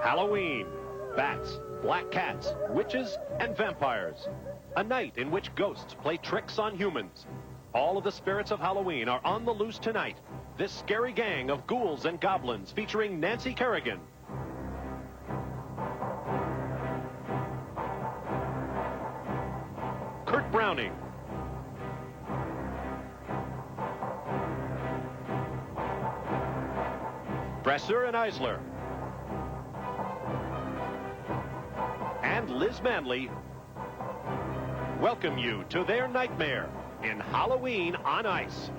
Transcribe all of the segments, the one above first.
Halloween, bats, black cats, witches, and vampires. A night in which ghosts play tricks on humans. All of the spirits of Halloween are on the loose tonight. This scary gang of ghouls and goblins featuring Nancy Kerrigan, Kurt Browning, Brassaur and Eisler, and Liz Manley welcome you to their nightmare in Halloween on Ice.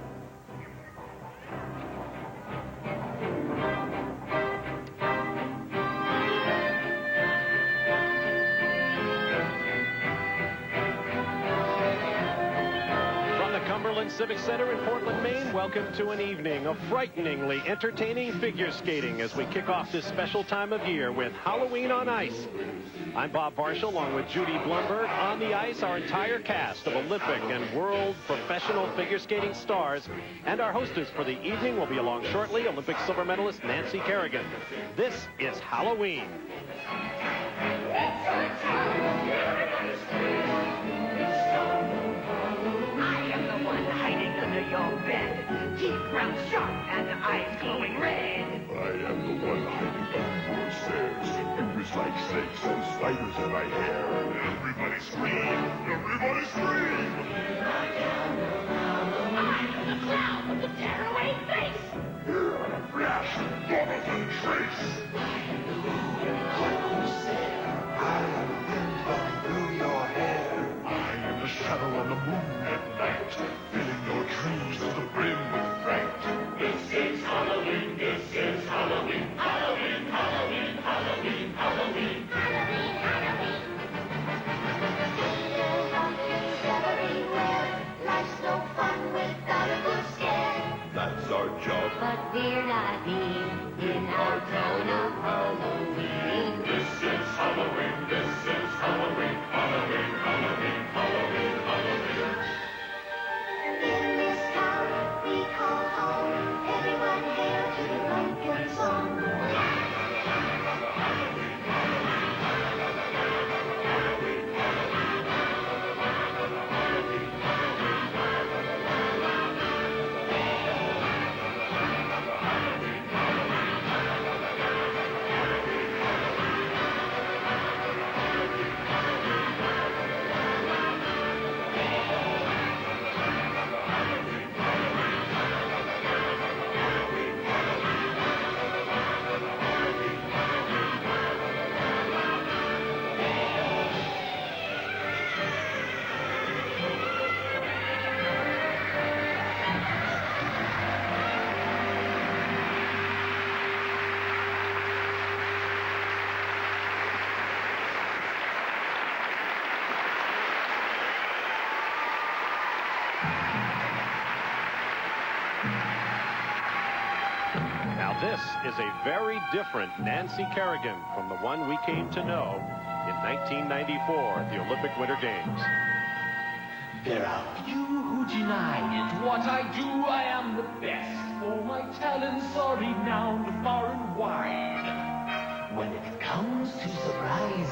Civic Center in Portland, Maine, welcome to an evening of frighteningly entertaining figure skating as we kick off this special time of year with Halloween on Ice. I'm Bob Marshall, along with Judy Blumberg. On the ice, our entire cast of Olympic and world professional figure skating stars. And our hostess for the evening will be along shortly, Olympic silver medalist Nancy Kerrigan. This is Halloween. Your bed, teeth ground sharp and eyes glowing red. I am the one hiding under your stairs, fingers like snakes and spiders in my hair. Everybody scream! Everybody scream! I am the clown with the tearaway face. Here on a flash, Jonathan Trace. I am the moon and cold stare. I am the wind blowing through your hair. I am the shadow on the moon at night, filling your dreams to the brim with fright. This is Halloween, this is Halloween. Halloween, Halloween, Halloween, Halloween. Halloween, Halloween. Little pumpkins everywhere. Life's no fun without a good scare. That's our job. But we're not mean in our town of Halloween. This is Halloween, this is Halloween, Halloween, Halloween, Halloween, Halloween. In this town we call home, everyone hail to the pumpkin song. Now this is a very different Nancy Kerrigan from the one we came to know in 1994 at the Olympic Winter Games. There are few who deny it. What I do, I am the best. For my talents are renowned far and wide. When it comes to surprises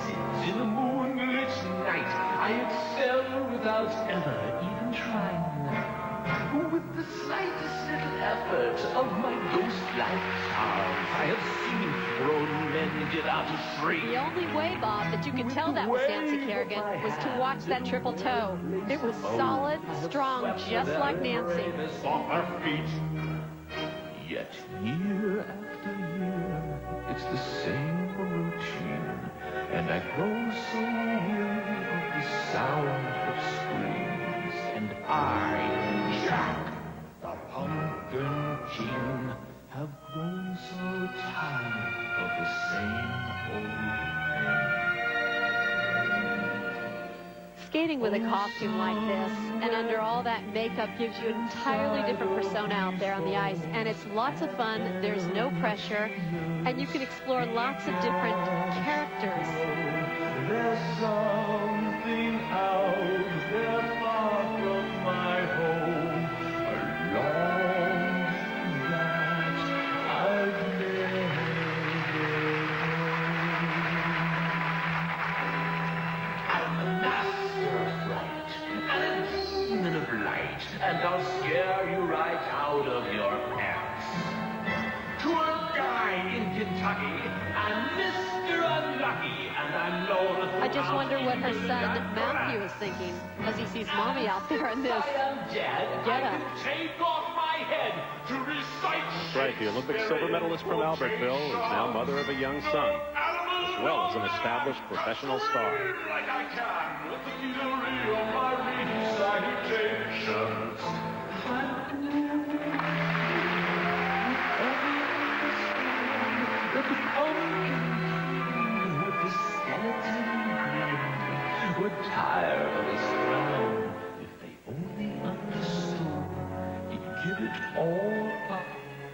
in the moonlit night, I excel without ever even trying. With the slightest little effort of my ghost-like charms, I have seen grown men get out of free. The only way, Bob, that you could tell that was Nancy Kerrigan was to watch that triple toe. It was solid, strong, just like Nancy. Off our feet. Yet year after year, it's the same routine, and I grow so weary of the sound of screams, and I, Jack, the Pumpkin King, have grown so tired of the same old Skating with a costume like this and under all that makeup gives you an entirely different persona out there on the ice, and it's lots of fun. There's no pressure, and you can explore lots of different characters. There's something out there far from my home, a longing that I've never known. scare you right out of your pants. To a guy in Kentucky, I'm Mr. Unlucky, and I know that I just wonder what her son Matthew is thinking as he sees Mommy out there in this get-up. Take off my head to recite. That's right. The Olympic silver medalist from Albertville is now mother of a young son, as well as an established professional star. Like I can with the theory of my recitations. With the pumpkin, with the skeleton grin, would tire of his frown if they only understood. He'd give it all up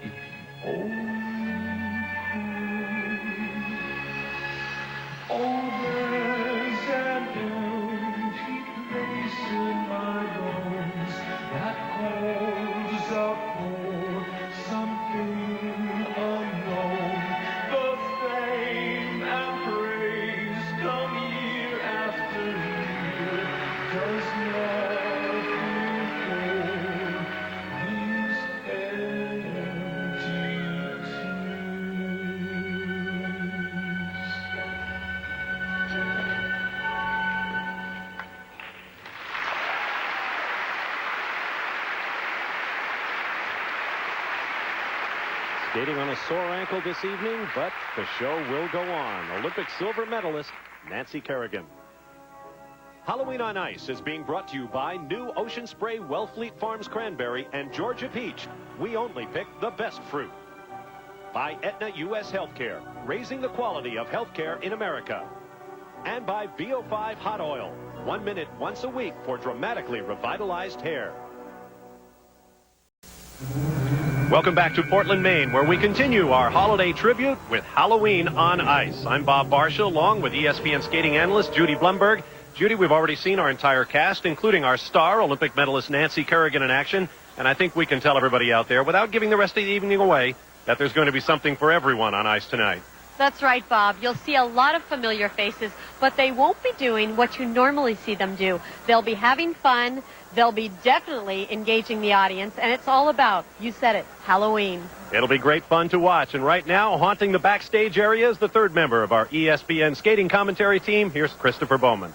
if he only could. Oh, there's an empty place in my bones that calls out for something unknown. The fame and praise come year after year. Does nothing for these empty tears. Skating on a sore ankle this evening, but the show will go on. Olympic silver medalist Nancy Kerrigan. Halloween on Ice is being brought to you by new Ocean Spray Wellfleet Farms Cranberry and Georgia Peach. We only pick the best fruit. By Aetna U.S. Healthcare, raising the quality of healthcare in America. And by BO5 Hot Oil, 1 minute once a week for dramatically revitalized hair. Welcome back to Portland, Maine, where we continue our holiday tribute with Halloween on Ice. I'm Bob Barcia, along with ESPN skating analyst Judy Blumberg. Judy, we've already seen our entire cast, including our star, Olympic medalist Nancy Kerrigan, in action. And I think we can tell everybody out there, without giving the rest of the evening away, that there's going to be something for everyone on ice tonight. That's right, Bob. You'll see a lot of familiar faces, but they won't be doing what you normally see them do. They'll be having fun. They'll be definitely engaging the audience, and it's all about, you said it, Halloween. It'll be great fun to watch. And right now, haunting the backstage area is the third member of our ESPN skating commentary team. Here's Christopher Bowman.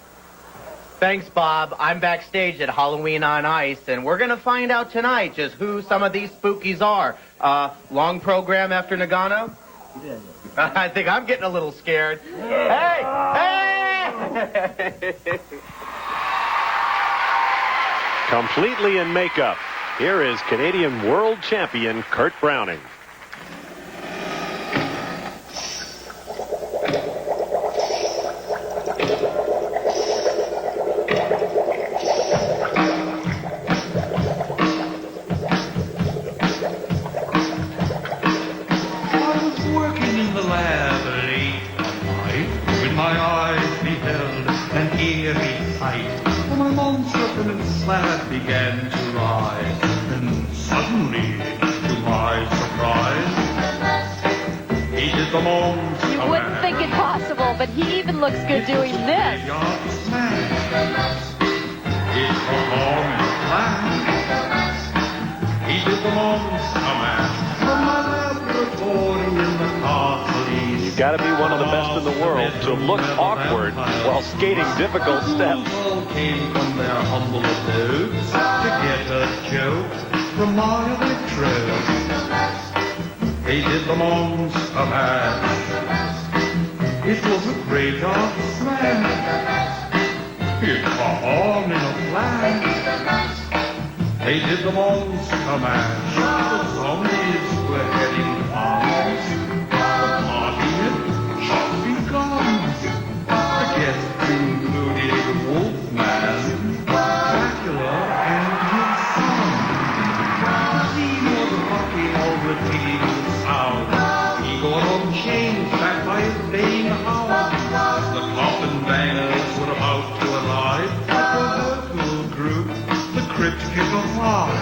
Thanks, Bob. I'm backstage at Halloween on Ice, and we're going to find out tonight just who some of these spookies are. Long program after Nagano? I think I'm getting a little scared. Hey! Hey! Completely in makeup, here is Canadian world champion Kurt Browning. Slab began to rise, and suddenly, to my surprise, he did the most. You wouldn't think it possible, but he even looks good doing this. His performance planned. He did the most from my laboratory in the castle east. You've got to be one of the best in the world to look awkward while skating difficult steps. Came from their humble abodes to get a joke from my electrodes. They did the monster mash. It was a great art smash. It performed in a flash. They did the monster mash. The zombies were heading fast. The party had just begun. The guests included Wolfman, Dracula, and his son. The scene was rocking all repeating the sound. He got on chains back by his baying hound. The coffin bangers were about to arrive. The vocal group, the Crypt Kicker Five.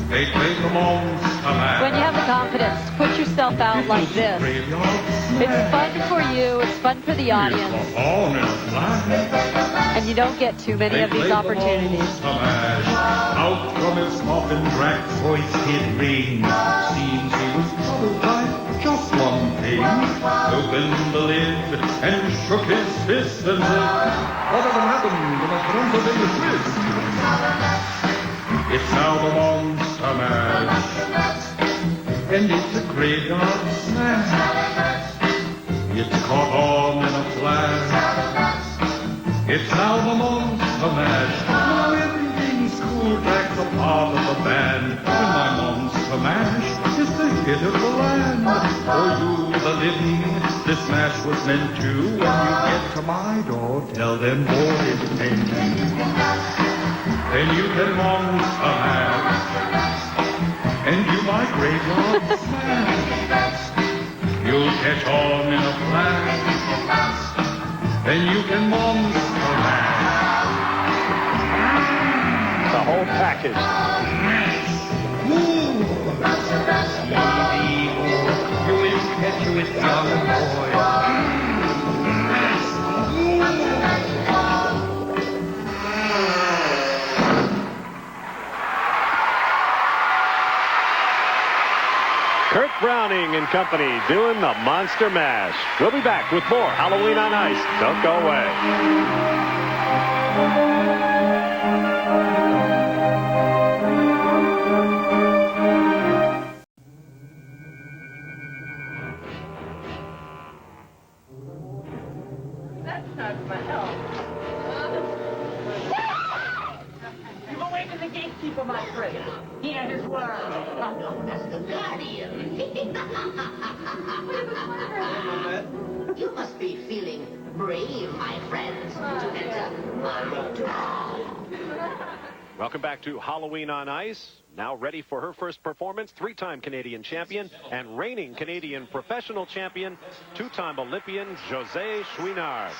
They played the monster mash. When you have the confidence, put yourself yourself out like this. It's fun for you. It's fun for the audience. And you don't get too many of these opportunities. Out from his coffin, Drax's voice did ring. Seems he was troubled by just one thing. Opened the lid and shook his fist and said, "Whatever happened to the Bronco twist?" It's now the Monster Mash, and it's a graveyard smash. It's caught on in a flash. It's now the Monster Mash. Now everything's cool. Drax a part of the band. When my Monster Mash is the hit of the land. For you, the living, this mash was meant to. When you get to my door, tell them boys and then you can Monster Mash. And you my graveyard smash. You'll catch on in a flash. Then you can Monster Mash. The whole package. Easy, you will catch you with young boy. Kurt Browning and company doing the Monster Mash. We'll be back with more Halloween on Ice. Don't go away. That's not my help. You've awakened the gatekeeper, my friend. He and his worm. No, that's the Guardian. You must be feeling brave, my friends, to enter my door. Welcome back to Halloween on Ice. Now ready for her first performance, three-time Canadian champion and reigning Canadian professional champion, two-time Olympian Josee Choinard.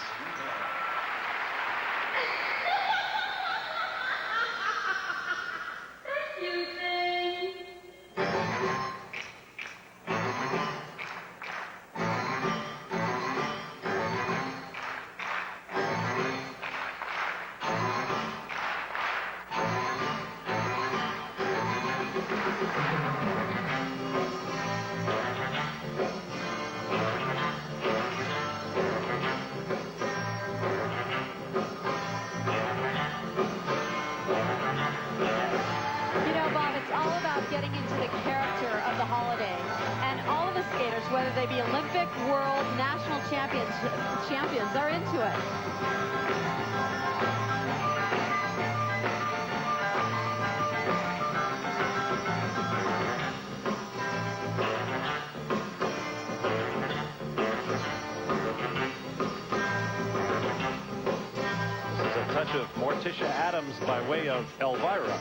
Getting into the character of the holiday, and all of the skaters, whether they be Olympic, world, national champions are into it. This is a touch of Morticia Addams by way of Elvira.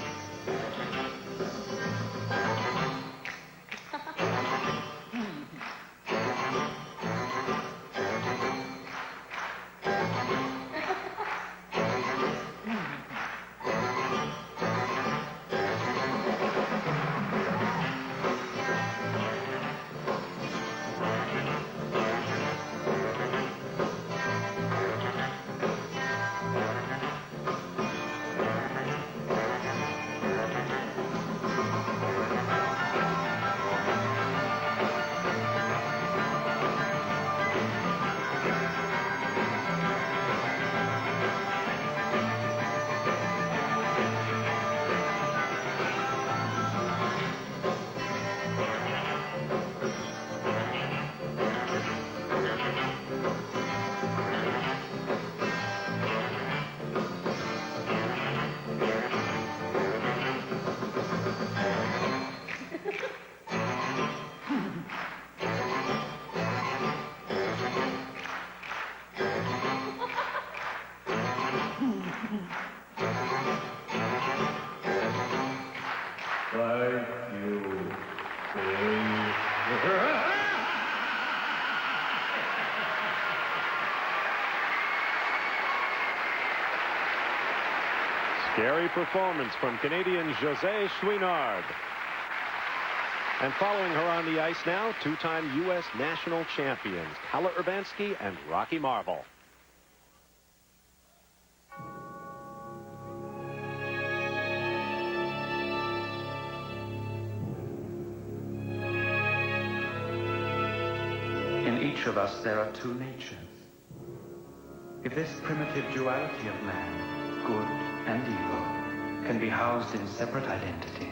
Scary performance from Canadian Josee Choinard. And following her on the ice now, two-time U.S. national champions, Kalle Urbanski and Rocky Marval. In each of us there are two natures. If this primitive duality of man, good and evil, can be housed in separate identities,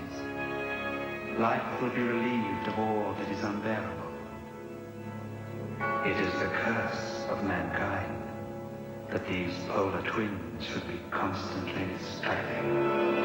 life will be relieved of all that is unbearable. It is the curse of mankind that these polar twins should be constantly striving.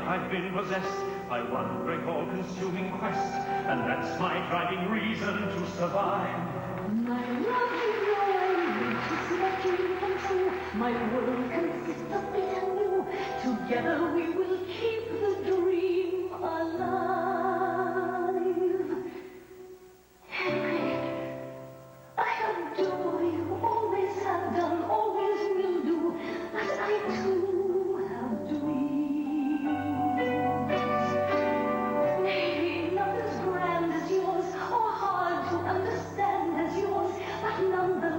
I've been possessed by one great all-consuming quest, and that's my driving reason to survive. My love, you know I need to see my dream come true. My world consists of me and you. Together we will keep the dream alive. Henry, I adore you, always have done, always will do, but I too have dreams.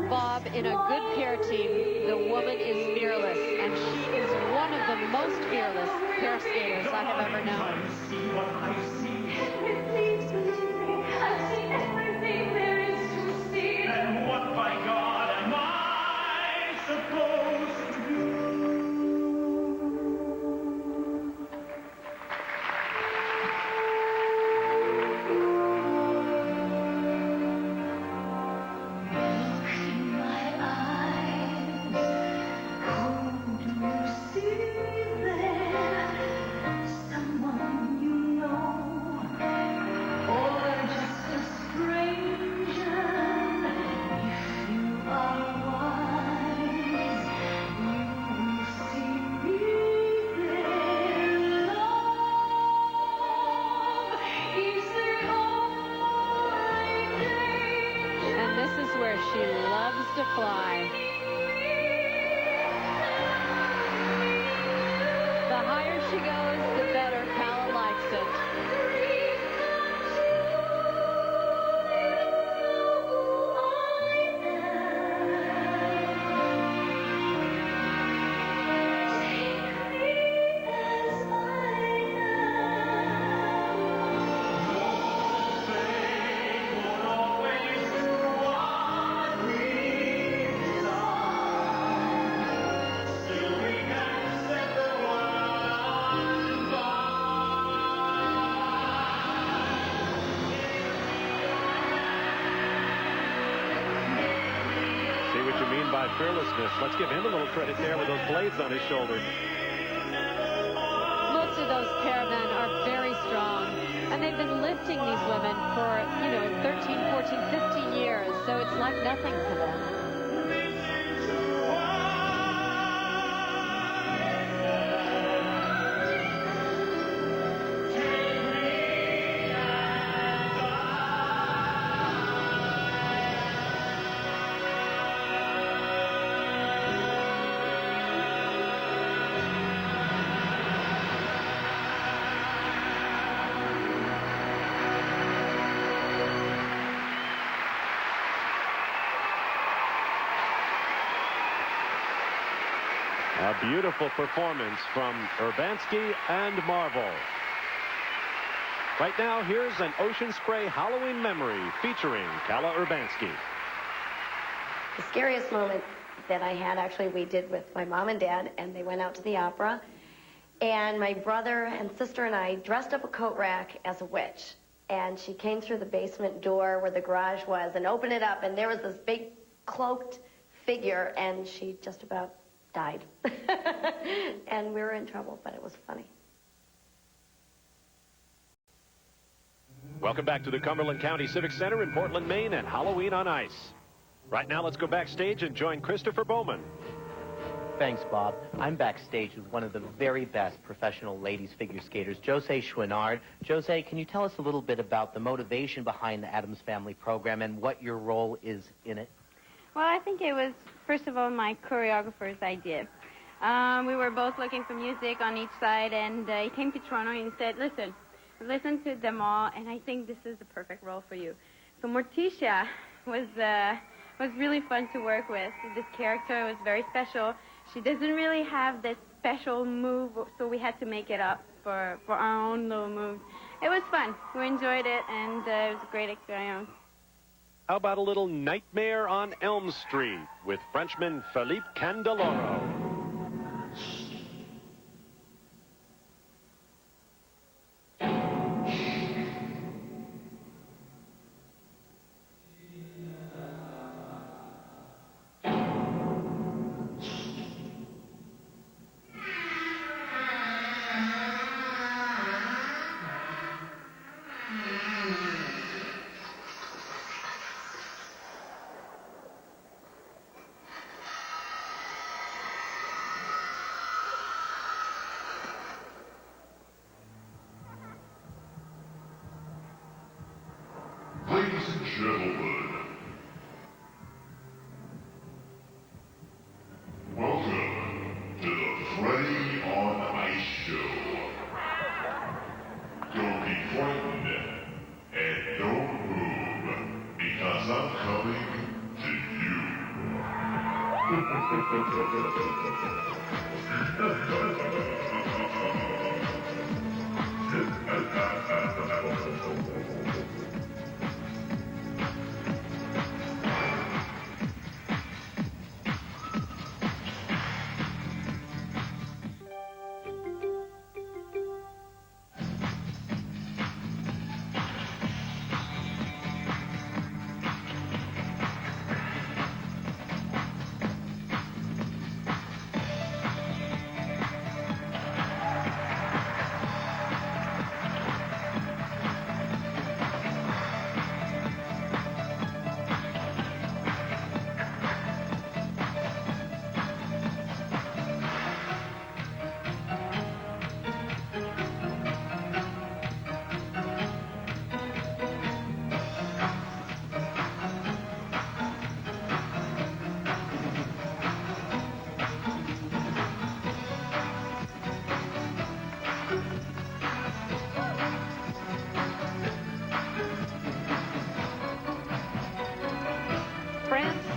Bob, in a good pair team, the woman is fearless, and she is one of the most fearless pair skaters I have ever known. Henry, please believe me. I've seen everything there is to see. And what, by God, am I supposed to do? She loves to fly. The higher she goes, the better Kalle likes it. Fearlessness. Let's give him a little credit there with those blades on his shoulders. Most of those pairmen are very strong, and they've been lifting these women for, 13, 14, 15 years, so it's like nothing to them. A beautiful performance from Urbanski and Marval. Right now, here's an Ocean Spray Halloween memory featuring Kalle Urbanski. The scariest moment that I had, actually, we did with my mom and dad, and they went out to the opera. And my brother and sister and I dressed up a coat rack as a witch. And she came through the basement door where the garage was and opened it up, and there was this big cloaked figure, and she just about died. And we were in trouble, but it was funny. Welcome back to the Cumberland County Civic Center in Portland, Maine, and Halloween on Ice. Right now, let's go backstage and join Christopher Bowman. Thanks, Bob. I'm backstage with one of the very best professional ladies figure skaters, Josee Choinard. Josee, can you tell us a little bit about the motivation behind the Addams Family program and what your role is in it? Well, I think it was, first of all, my choreographer's idea. We were both looking for music on each side, and he came to Toronto and he said, listen to them all, and I think this is the perfect role for you. So Morticia was really fun to work with. This character was very special. She doesn't really have this special move, so we had to make it up for our own little moves. It was fun. We enjoyed it, and it was a great experience. How about a little Nightmare on Elm Street with Frenchman Phillippe Candeloro? Ladies and gentlemen, welcome to the Freddy on Ice Show. Don't be frightened and don't move because I'm coming to you.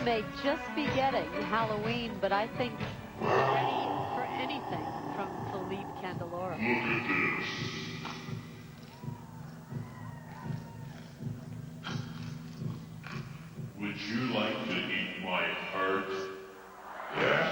May just be getting Halloween, but I think we're ready for anything from Phillippe Candeloro. Look at this. Would you like to eat my heart? Yeah?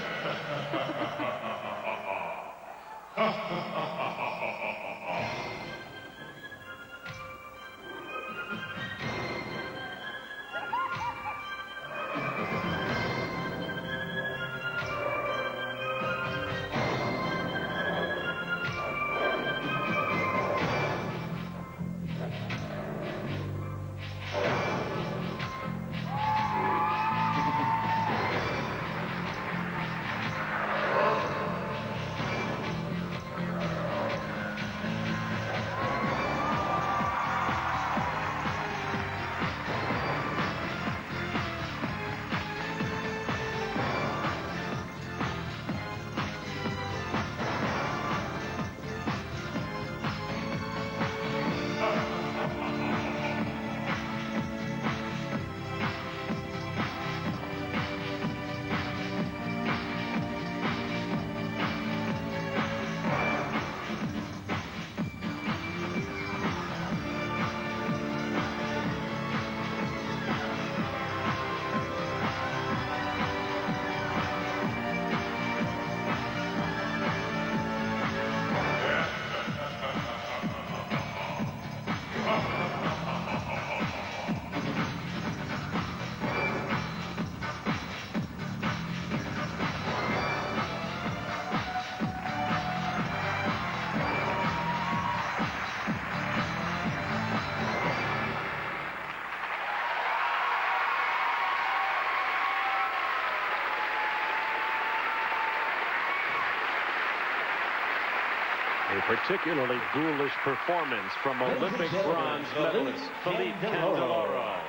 A particularly ghoulish performance from Olympic bronze medalist Phillippe Candeloro.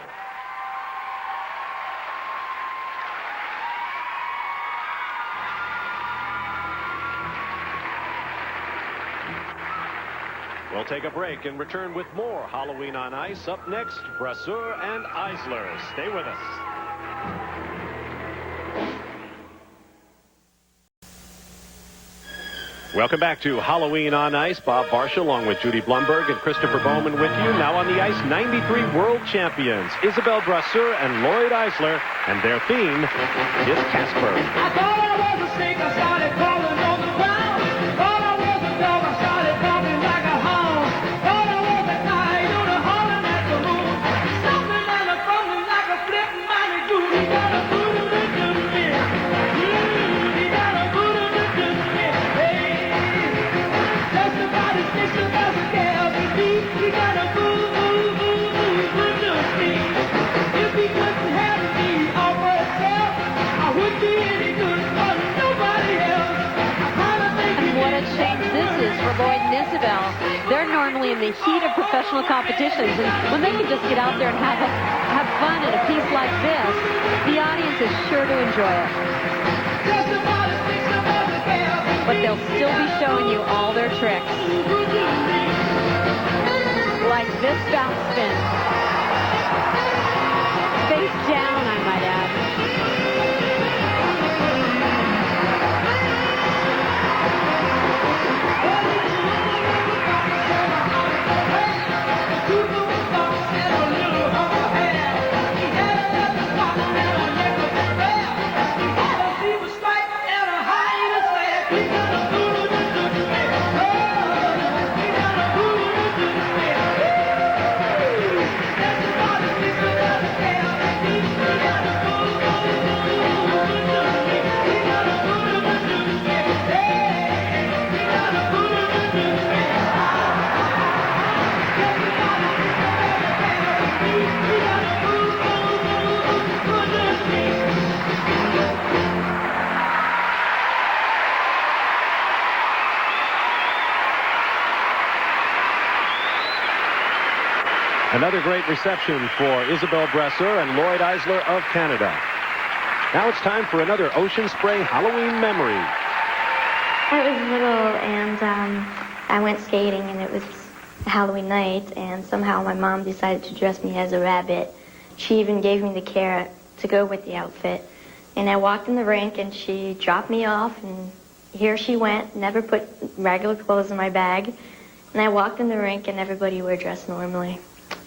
We'll take a break and return with more Halloween on Ice. Up next, Brassaur and Eisler. Stay with us. Welcome back to Halloween on Ice. Bob Barcia along with Judy Blumberg and Christopher Bowman with you. Now on the ice, 93 world champions, Isabelle Brassaur and Lloyd Eisler. And their theme is Casper. I thought I was a snake, I started crawling on the ground. Thought I was a dog, I started barking like a hound. Thought I was a coyote, hollering at the moon. Something and a thumbing like a flipping mighty goon. He got a voodoo to me. He got a voodoo to me. Hey, just about as nice as a gal could be. He got a voodoo to me. If he couldn't have me all for himself, I wouldn't be any good for nobody else. And what a change this is for Lloyd and Isabel. They're normally in the heat of professional competitions, and when they can just get out there and have fun at a piece like this, the audience is sure to enjoy it. But they'll still be showing you all their tricks. Like this bounce spin. Face down, I might add. Another great reception for Isabelle Brassaur and Lloyd Eisler of Canada. Now it's time for another Ocean Spray Halloween memory. I was little and I went skating and it was Halloween night and somehow my mom decided to dress me as a rabbit. She even gave me the carrot to go with the outfit. And I walked in the rink and she dropped me off and here she went, never put regular clothes in my bag. And I walked in the rink and everybody were dressed normally.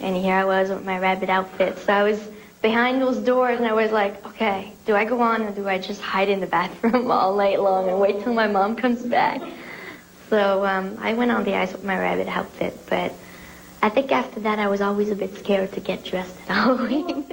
And here I was with my rabbit outfit. So I was behind those doors and I was like, okay, do I go on or do I just hide in the bathroom all night long and wait till my mom comes back? So I went on the ice with my rabbit outfit, but I think after that I was always a bit scared to get dressed at Halloween.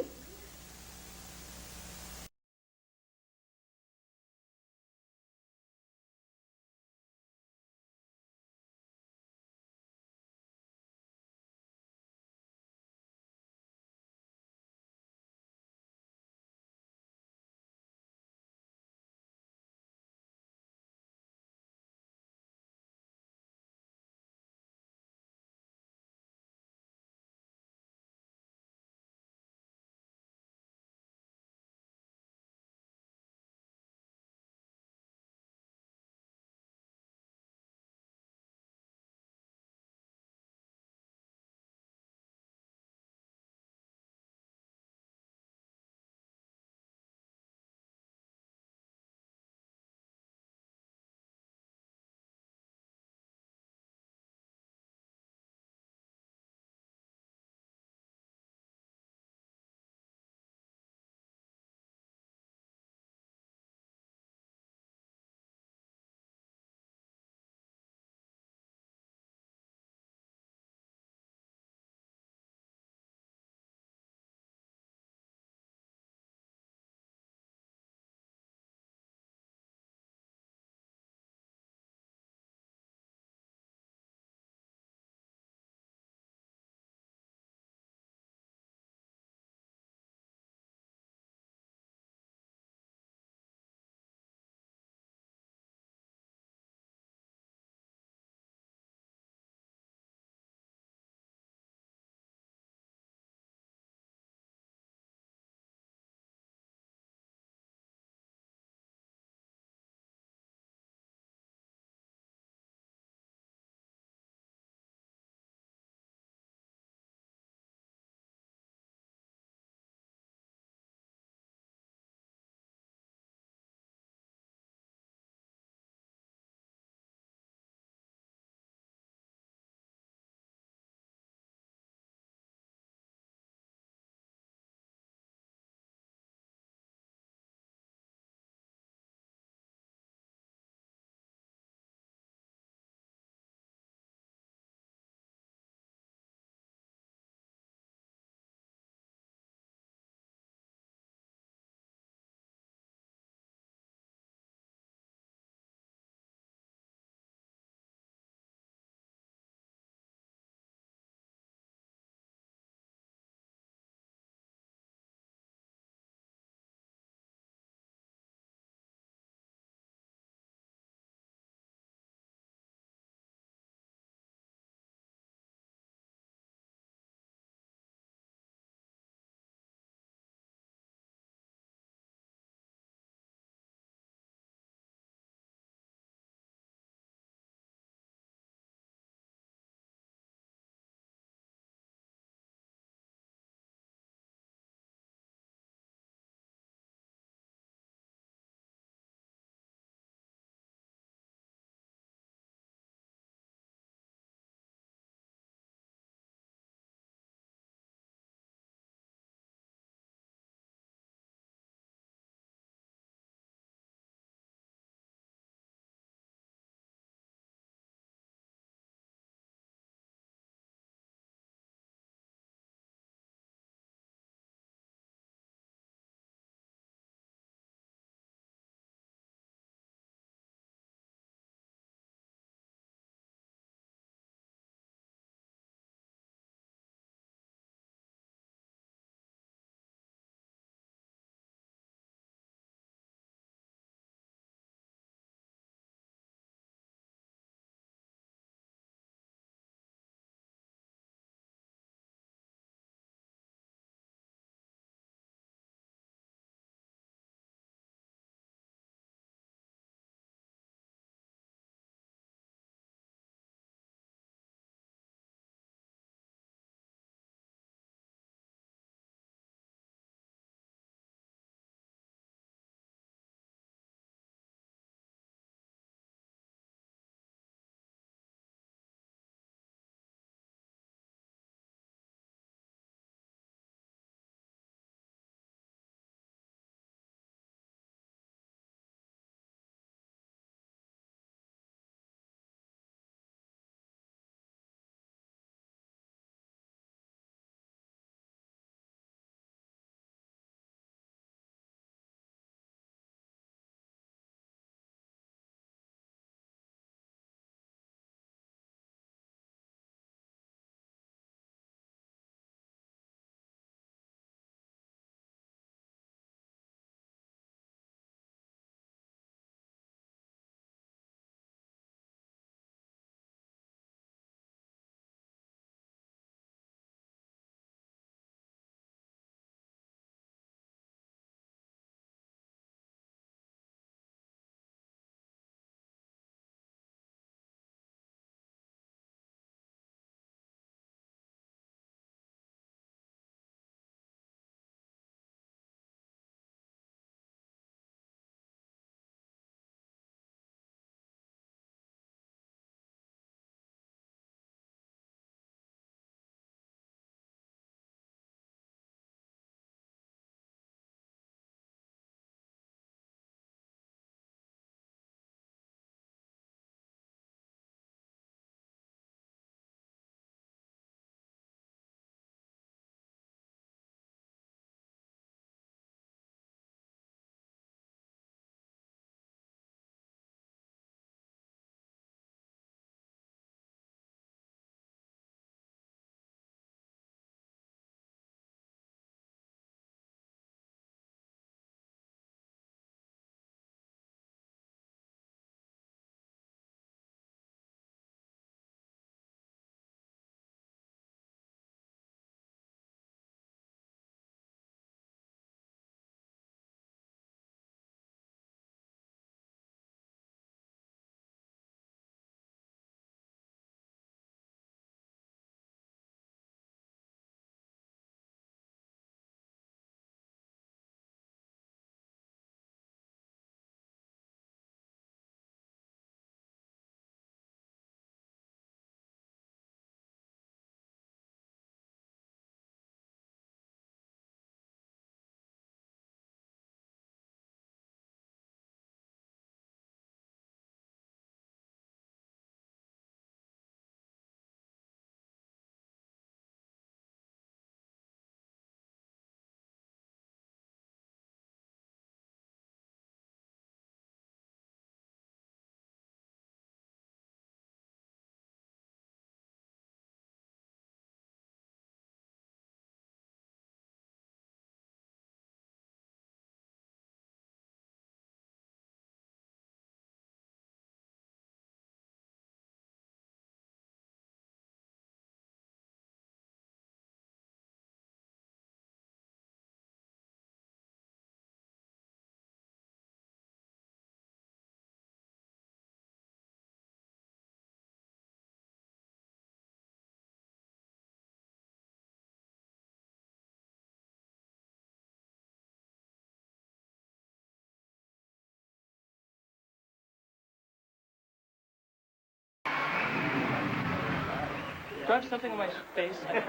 Do I have something in my face? I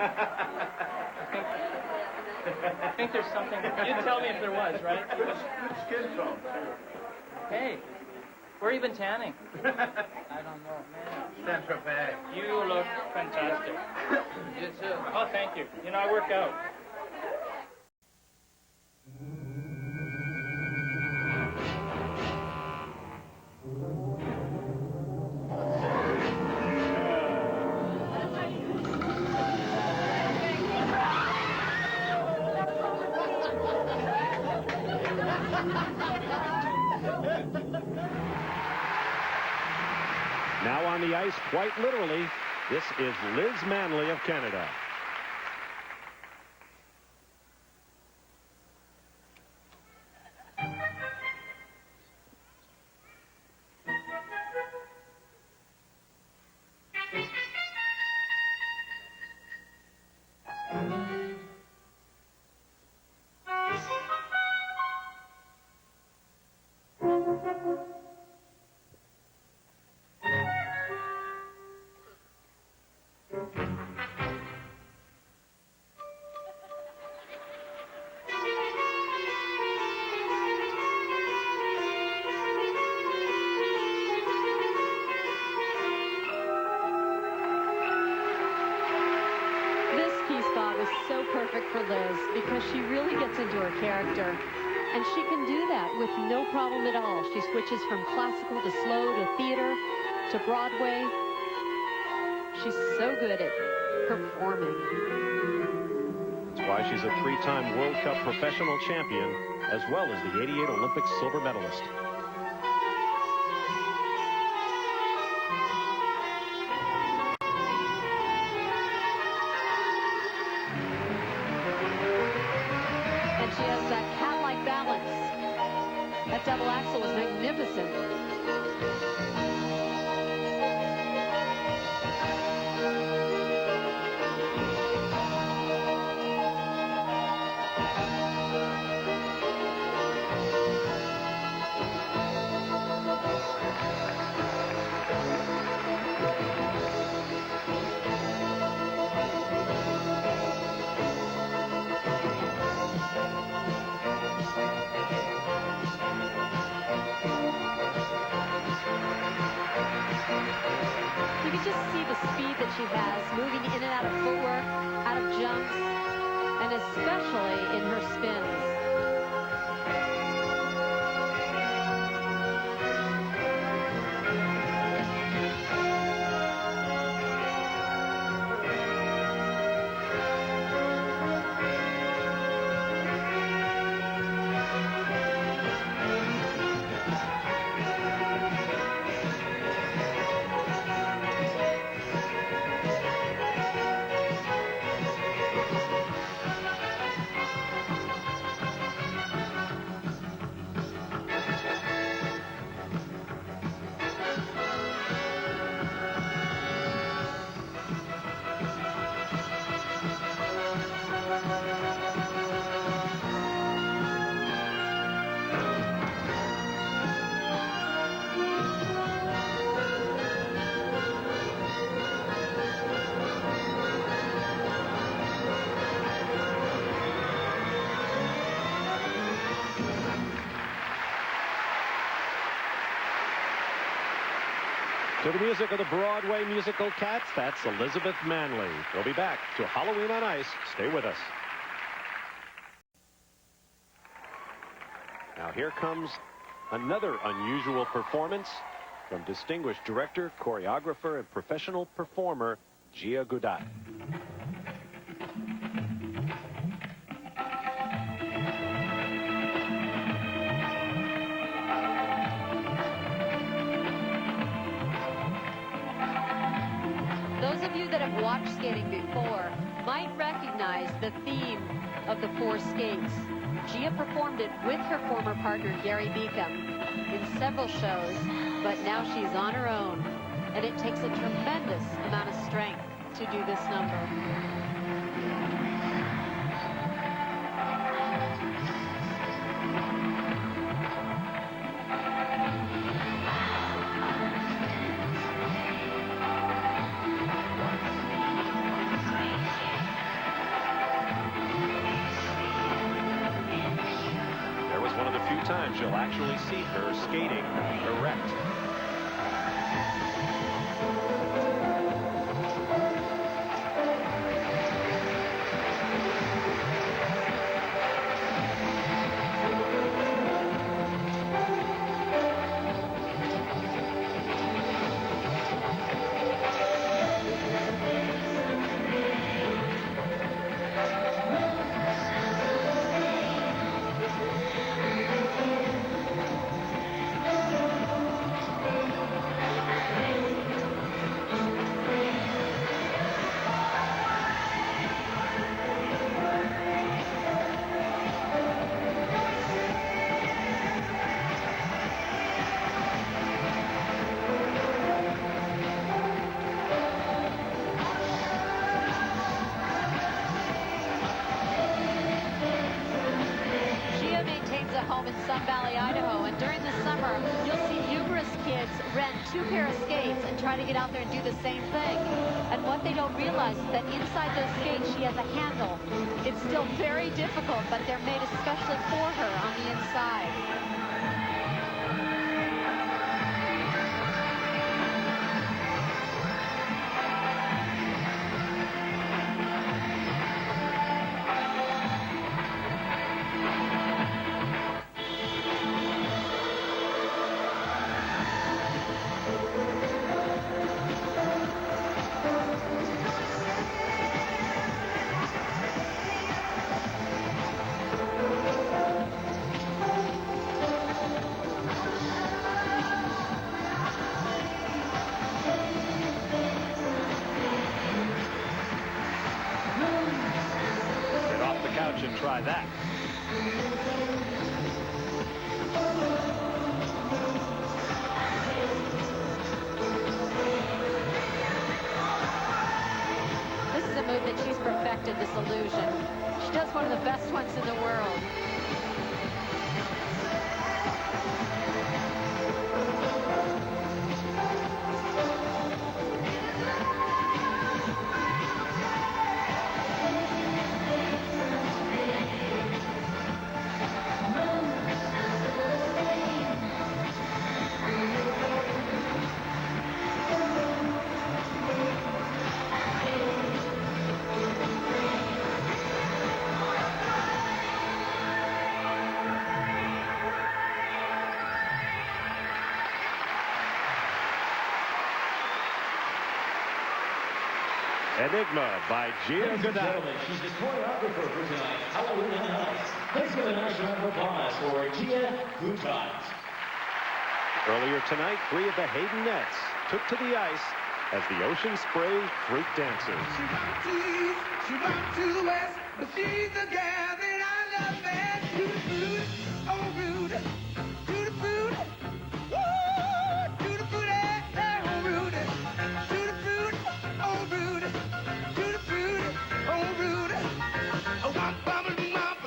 think there's something. You'd tell me if there was, right? Good skin tone. Hey, where have you been tanning? I don't know, man. Saint-Tropez. You look fantastic. You too. Oh, thank you. You know, I work out. Now on the ice, quite literally, this is Liz Manley of Canada. So perfect for Liz because she really gets into her character, and she can do that with no problem at all. She switches from classical to slow to theater to Broadway. She's so good at performing. That's why she's a three-time World Cup professional champion, as well as the '88 Olympic silver medalist. Double axel was magnificent. She has moving in and out of footwork, out of jumps, and especially in her spins. To the music of the Broadway musical Cats, that's Elizabeth Manley. We'll be back to Halloween on Ice. Stay with us. Now here comes another unusual performance from distinguished director, choreographer, and professional performer, Gia Goudat. Those of you that have watched skating before might recognize the theme of the four skates. Gia performed it with her former partner, Gary Beacom, in several shows, but now she's on her own, and it takes a tremendous amount of strength to do this number. times you'll actually see her skating erect. Home in Sun Valley, Idaho, and during the summer you'll see numerous kids rent 2 pair of skates and try to get out there and do the same thing. And what they don't realize is that inside those skates she has a handle. It's still very difficult, but they're made especially for her on the inside. And try that. This is a move that she's perfected, this illusion. She does one of the best ones in the world. Enigma by Gia Goddard. She's the choreographer for tonight, Halloween on Ice. Let's give a nice round of applause for Gia Goddard. Earlier tonight, 3 of the Haydenettes took to the ice as the Ocean Spray freak dancers. She went to the east, she went to the west, but she's the gal that I love best. To the food, oh rude, to the food, woo, to the food, oh rude, to the food, oh rude, to the food, oh rude, oh womp womp womp.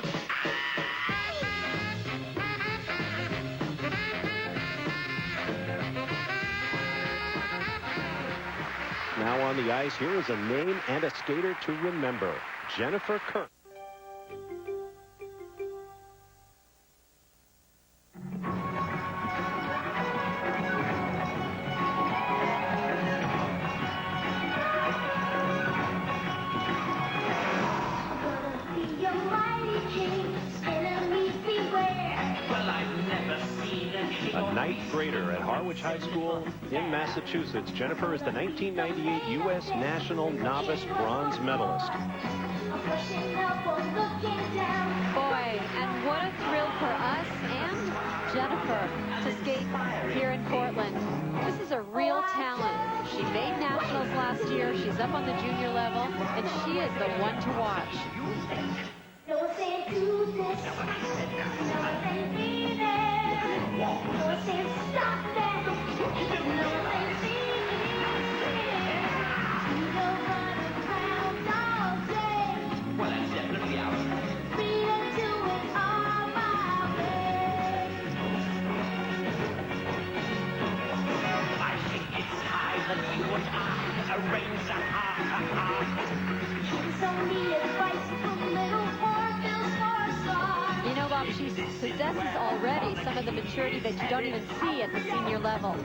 Now on the ice, here is a name and a skater to remember, Jennifer Kirk. A ninth grader at Harwich High School in Massachusetts, Jennifer is the 1998 U.S. National Novice Bronze Medalist. Boy, and what a thrill for us and Jennifer to skate here in Portland. This is a real talent. She made nationals last year. She's up on the junior level, and she is the one to watch. No one said do this. No one said be there. No one said stop that. No one said see me. You don't run around all day. Well, that's definitely out. Freedom to it all my way. I think it's time that you and I arrange a ha-ha-ha. It's only advice from little Orville's for a song. You know, Bob, she's possessed possesses already some of the maturity that you don't even see at the senior level.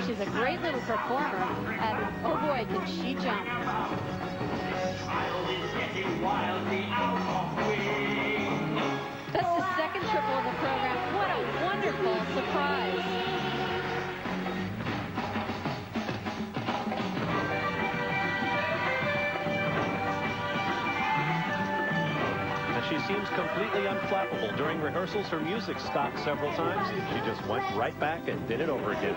She's a great little performer, and oh boy, can she jump. That's the second triple in the program. What a wonderful surprise. She seems completely unflappable. During rehearsals, her music stopped several times. She just went right back and did it over again.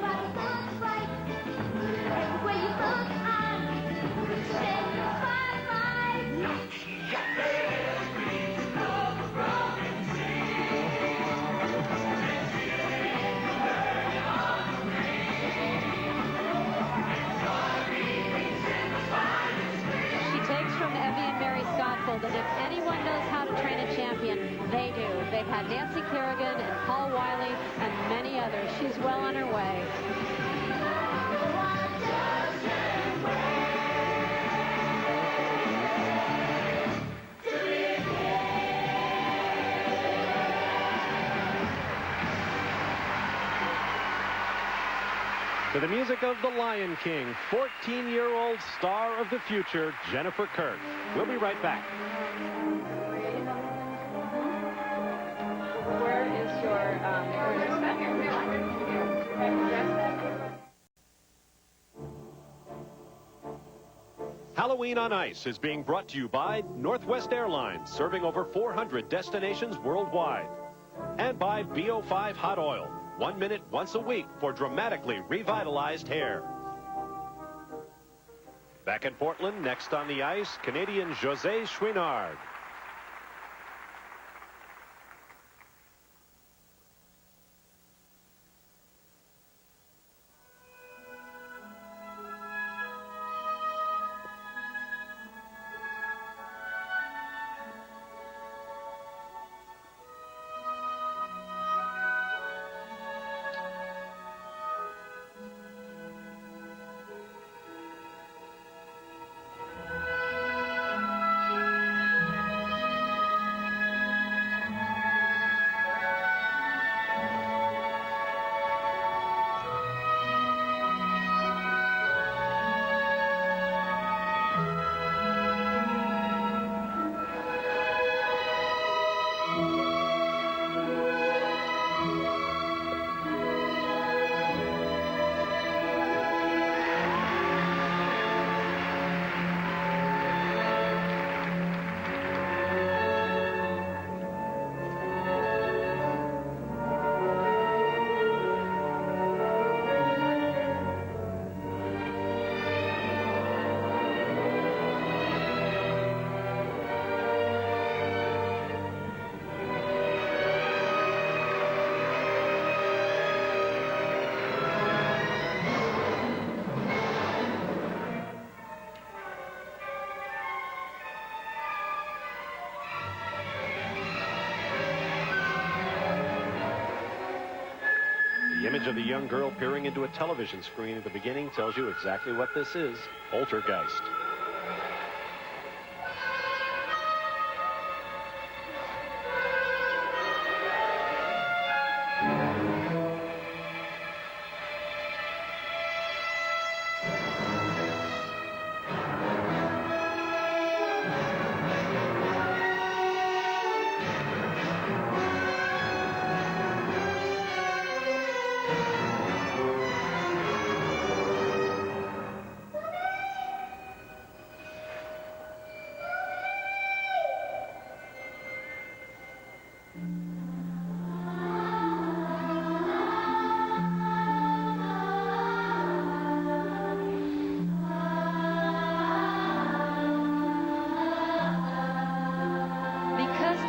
And if anyone knows how to train a champion, they do. They've had Nancy Kerrigan and Paul Wiley and many others. She's well on her way. To the music of The Lion King, 14-year-old star of the future, Jennifer Kirk. We'll be right back. Where is your Halloween on Ice is being brought to you by Northwest Airlines, serving over 400 destinations worldwide. And by BO5 Hot Oil. 1 minute once a week for dramatically revitalized hair. Back in Portland, next on the ice, Canadian Josee Choinard. The image of the young girl peering into a television screen at the beginning tells you exactly what this is. Poltergeist.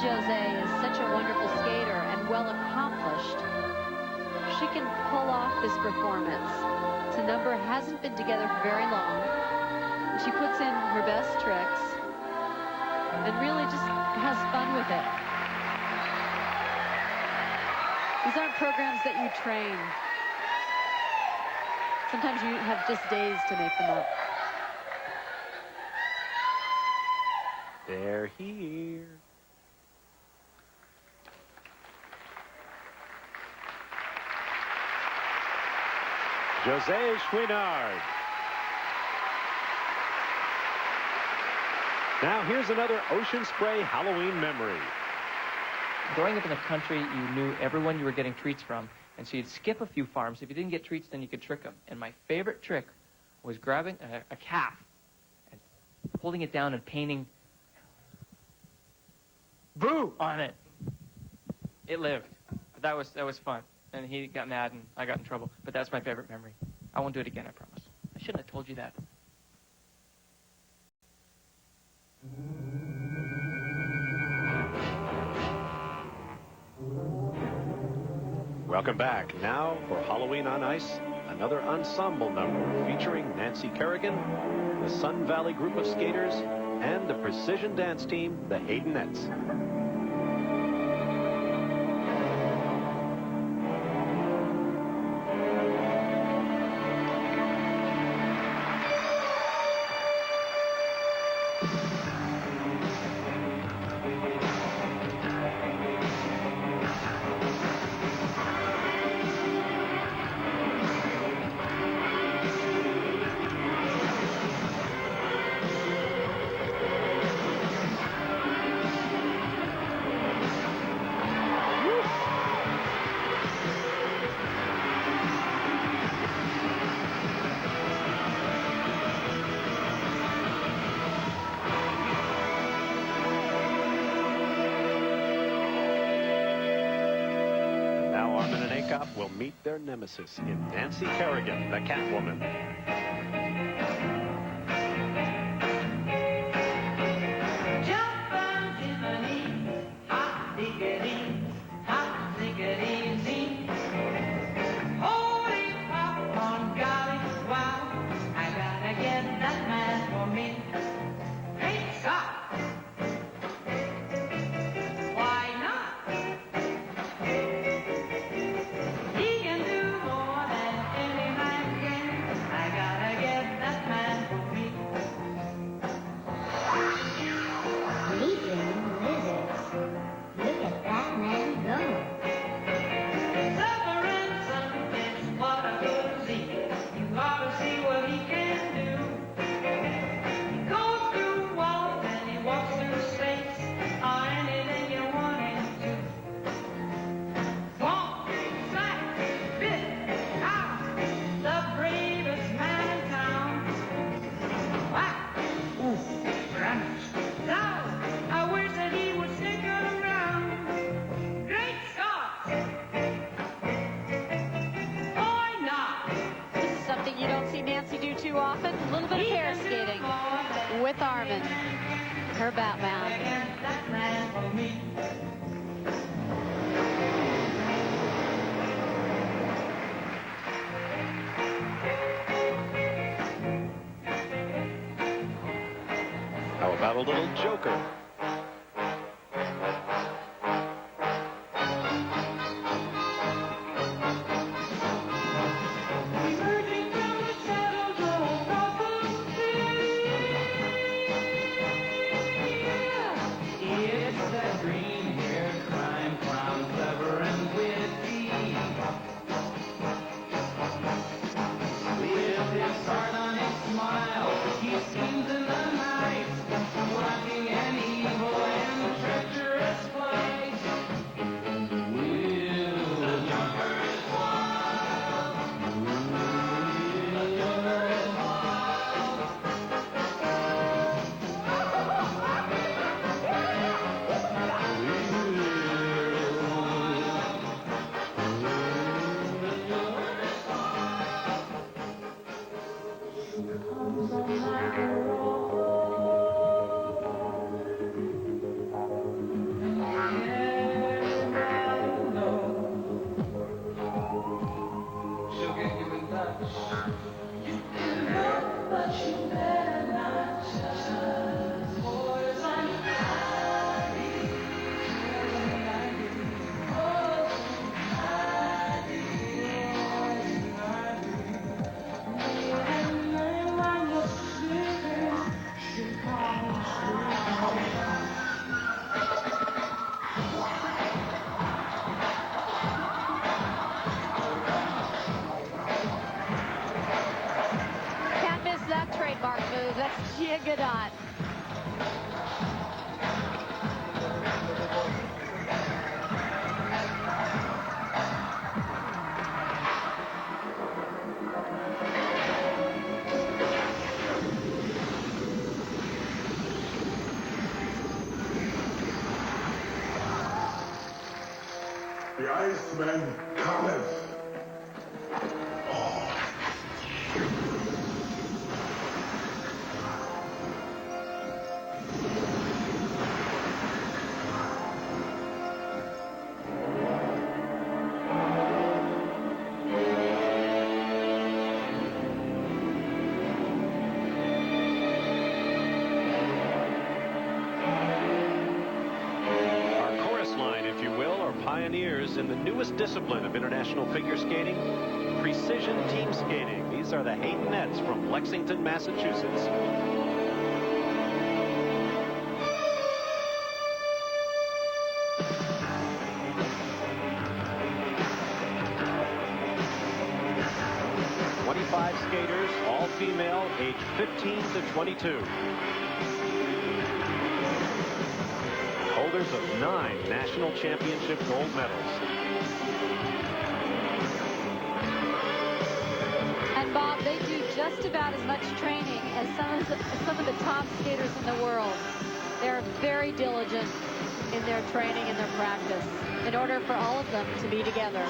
Josee is such a wonderful skater and well accomplished. She can pull off this performance. The number hasn't been together for very long. She puts in her best tricks and really just has fun with it. These aren't programs that you train. Sometimes you have just days to make them up. They're here. Josee Choinard. Now here's another Ocean Spray Halloween memory. Growing up in the country, you knew everyone you were getting treats from, and so you'd skip a few farms. If you didn't get treats, then you could trick them. And my favorite trick was grabbing a calf and holding it down and painting "Boo" on it. It lived. That was fun. And he got mad and I got in trouble. But that's my favorite memory. I won't do it again, I promise. I shouldn't have told you that. Welcome back. Now for Halloween on Ice, another ensemble number featuring Nancy Kerrigan, the Sun Valley group of skaters, and the precision dance team, the Haydenettes. Will meet their nemesis in Nancy Kerrigan, the Catwoman. Jump on Tiffany, hot diggity, hot diggity, zee. Holy popcorn, golly, wow, I gotta get that man for me. Great Scott! Why not? He can do more than any man can. I gotta get that man for me. Leaping lizards. Look at that man go. Suffering something, what a good Z. You ought to see what he can do. He goes through walls and he walks through space, or anything you want him to. Swamp, slack, spit, out, the bravest man in town. Whack, ooh, crash, down. I wish that he would stick around. Great Scott! Why not? This is something you don't see Nancy do too often. A little bit of pair skating with Armin, her Batman. Get that man for me. How about a little Joker? Emerging from the shadows of Gotham City. It's that green-haired crime clown, clever and witty. With his sardonic smile, he schemes in the night, watching any Gadot. The Iceman cometh. Pioneers in the newest discipline of international figure skating, precision team skating. These are the Haydenettes from Lexington, Massachusetts. Skaters, all female, age 15 to 22. Holders of 9 national championship gold medals. And Bob, they do just about as much training as some of the top skaters in the world. They're very diligent in their training and their practice in order for all of them to be together.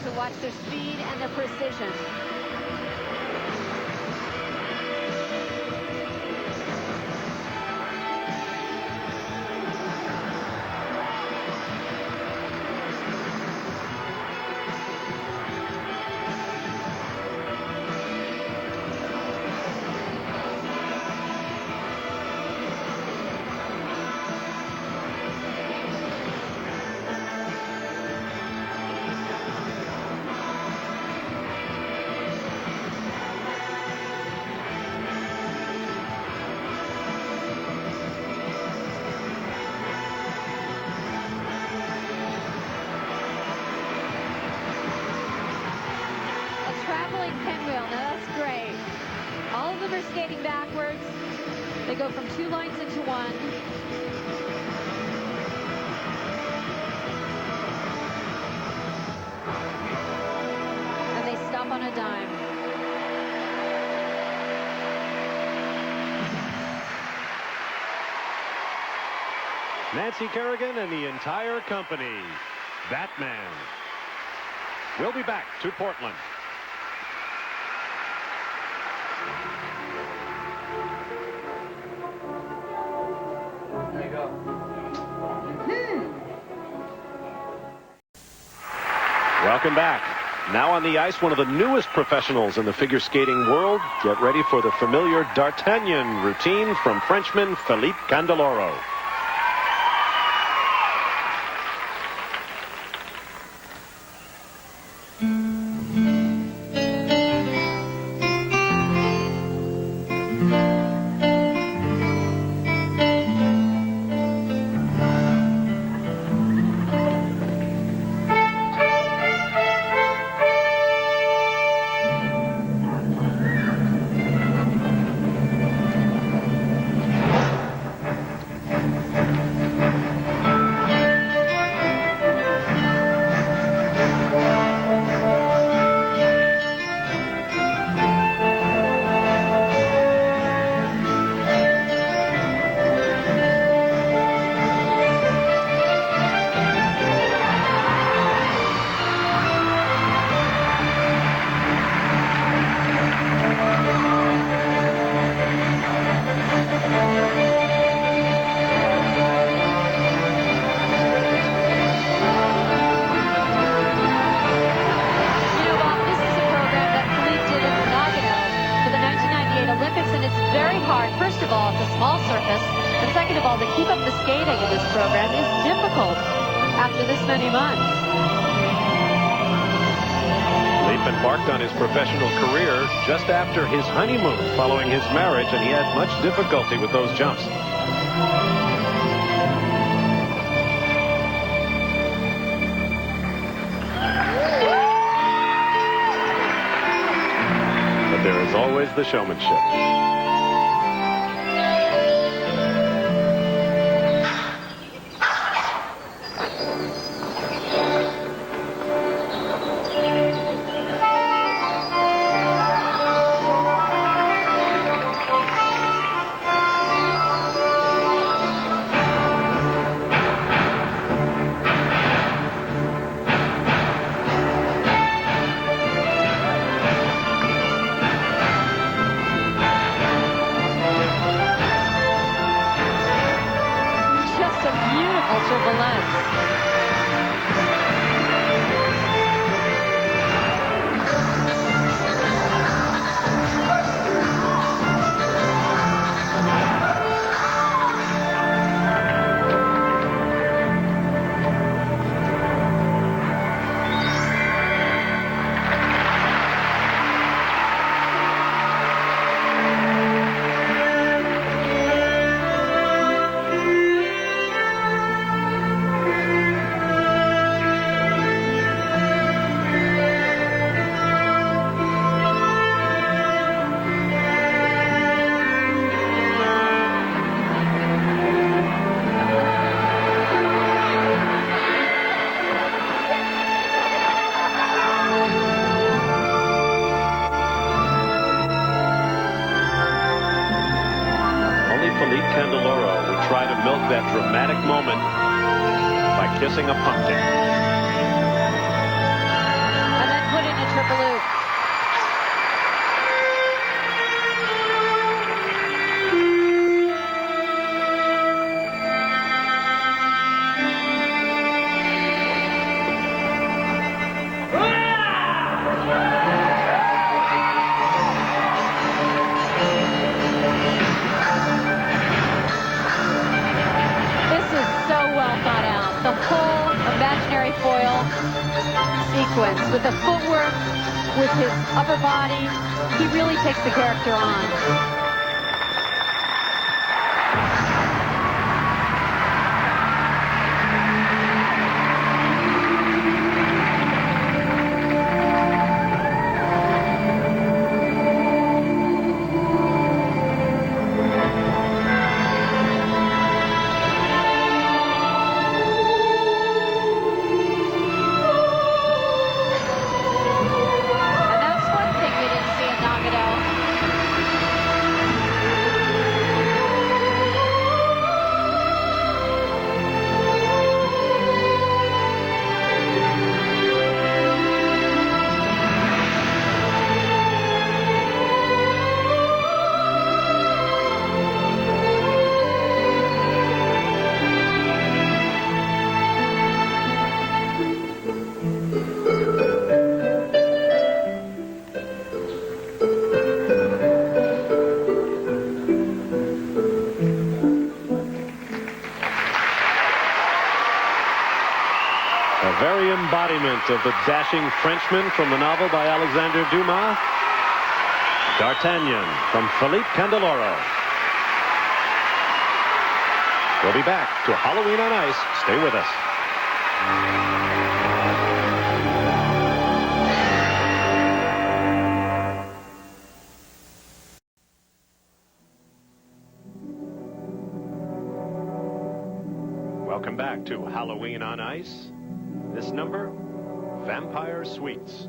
To watch their speed and their precision. Skating backwards. They go from 2 lines into 1. And they stop on a dime. Nancy Kerrigan and the entire company. Batman. We'll be back to Portland. Welcome back. Now on the ice, one of the newest professionals in the figure skating world. Get ready for the familiar D'Artagnan routine from Frenchman Phillippe Candeloro. second of all, to keep up the skating in this program is difficult after this many months. Phillippe embarked on his professional career just after his honeymoon following his marriage, and he had much difficulty with those jumps. But there is always the showmanship. Candeloro would try to milk that dramatic moment by kissing a pumpkin. And then put in a triple loop. The whole imaginary foil sequence with the footwork, with his upper body, he really takes the character on. Very embodiment of the dashing Frenchman from the novel by Alexandre Dumas. D'Artagnan from Phillippe Candeloro. We'll be back to Halloween on Ice. Stay with us. Welcome back to Halloween on Ice. This number, Vampire Suites.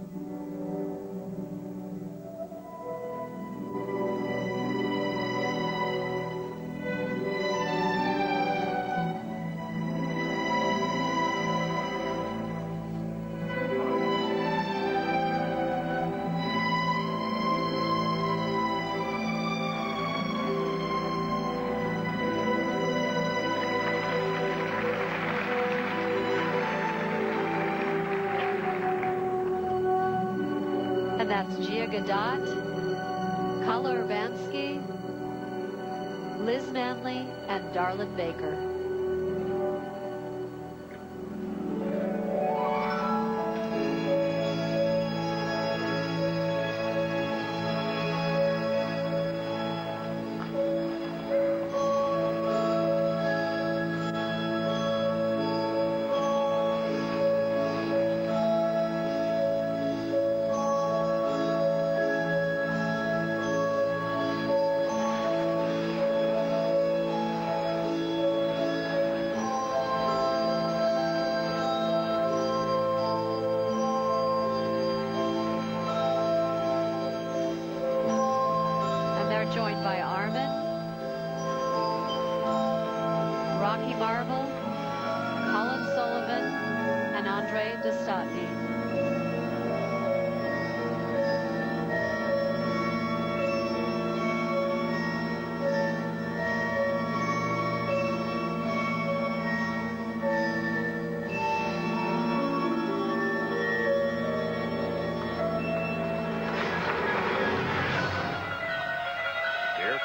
That's Gia Gadot, Urbanski, Liz Manley and Darlin Baker. Joined by Armin, Rocky Marval, Colin Sullivan, and Andre Destatny.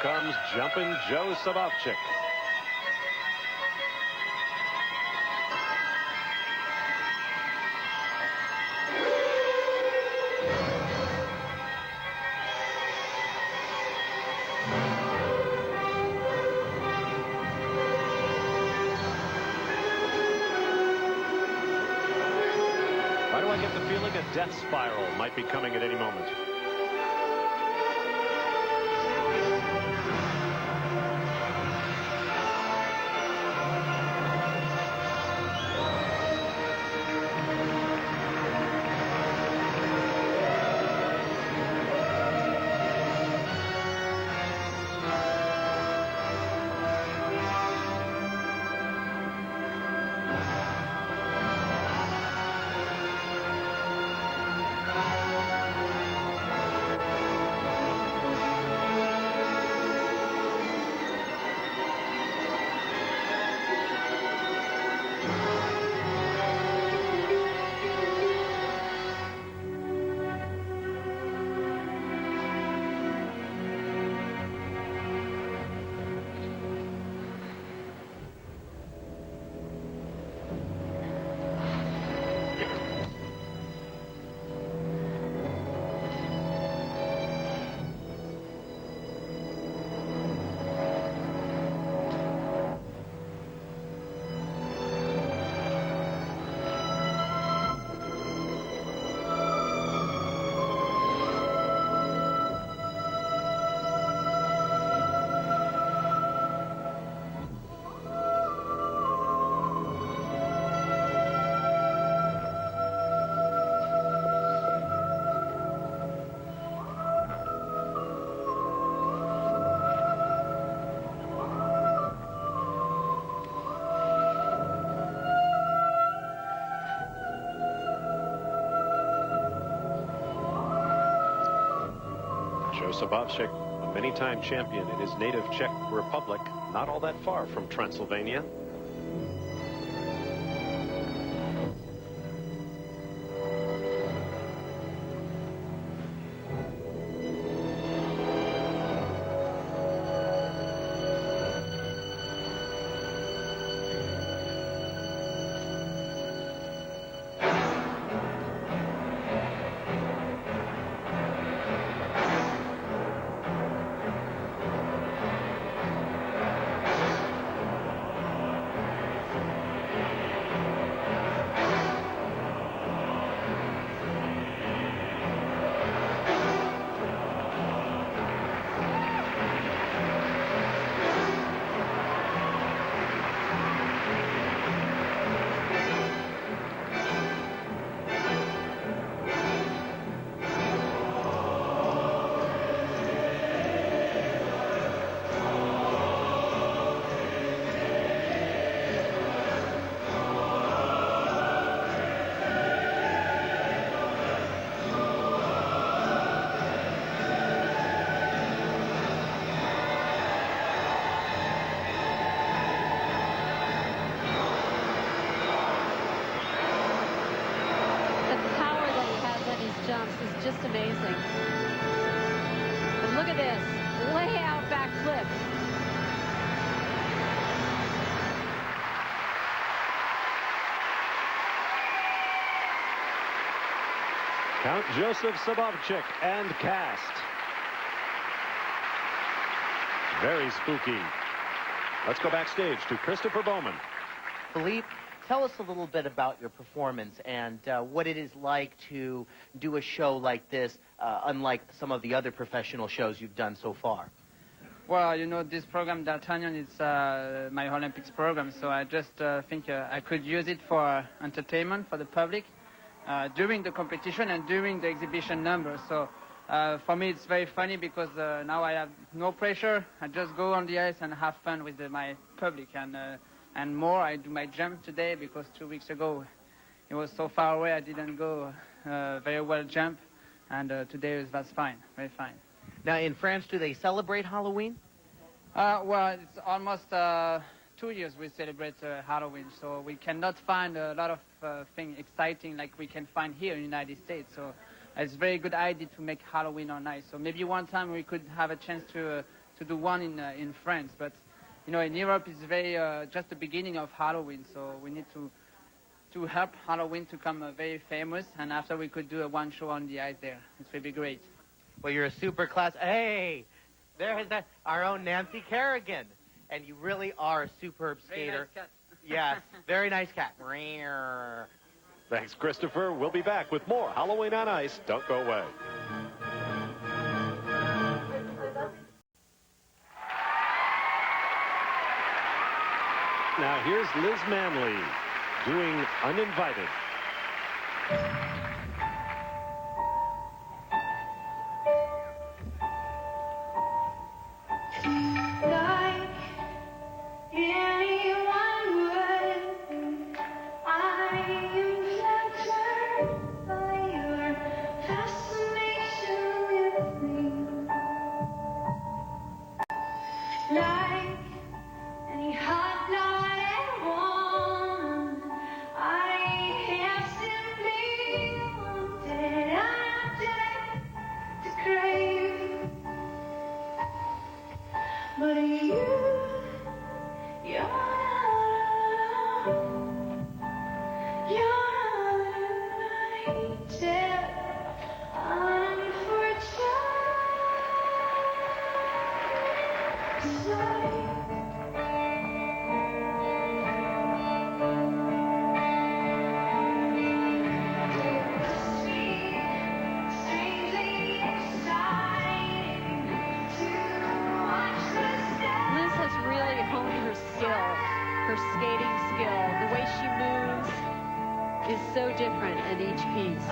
Comes jumping Joe Sabovcik. Why do I get the feeling a death spiral might be coming at any moment? Sabovcik, a many-time champion in his native Czech Republic, not all that far from Transylvania. Just amazing. And look at this, way out back flip. Count Josef, Sabovcik, and cast. Very spooky. Let's go backstage to Christopher Bowman. Phillippe, tell us a little bit about your performance and what it is like to do a show like this, unlike some of the other professional shows you've done so far. Well, you know, this program, D'Artagnan, is my Olympics program, so I just think I could use it for entertainment for the public during the competition and during the exhibition numbers. So for me, it's very funny because now I have no pressure. I just go on the ice and have fun with my public. And more, I do my jump today because 2 weeks ago it was so far away I didn't go very well jump. And today was fine, very fine. Now, in France, do they celebrate Halloween? Well, it's almost 2 years we celebrate Halloween, so we cannot find a lot of things exciting like we can find here in the United States. So it's a very good idea to make Halloween on ice. So maybe one time we could have a chance to do one in France. But, you know, in Europe it's very just the beginning of Halloween, so we need to help Halloween to become very famous, and after we could do one show on the ice there. It would be great. Well, you're a super class. Hey, there is our own Nancy Kerrigan. And you really are a superb skater. Very nice cat. Yes, very nice cat. Thanks, Christopher. We'll be back with more Halloween on Ice. Don't go away. Now here's Liz Manley doing Uninvited. Her skating skill, the way she moves is so different in each piece.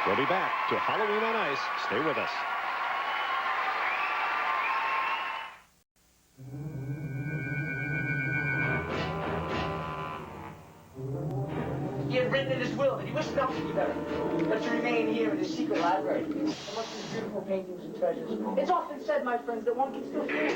We'll be back to Halloween on Ice. Stay with us. He had written in his will that he wished nothing to be buried, but to remain here in his secret library amongst his beautiful paintings and treasures. It's often said, my friends, that one can still feel.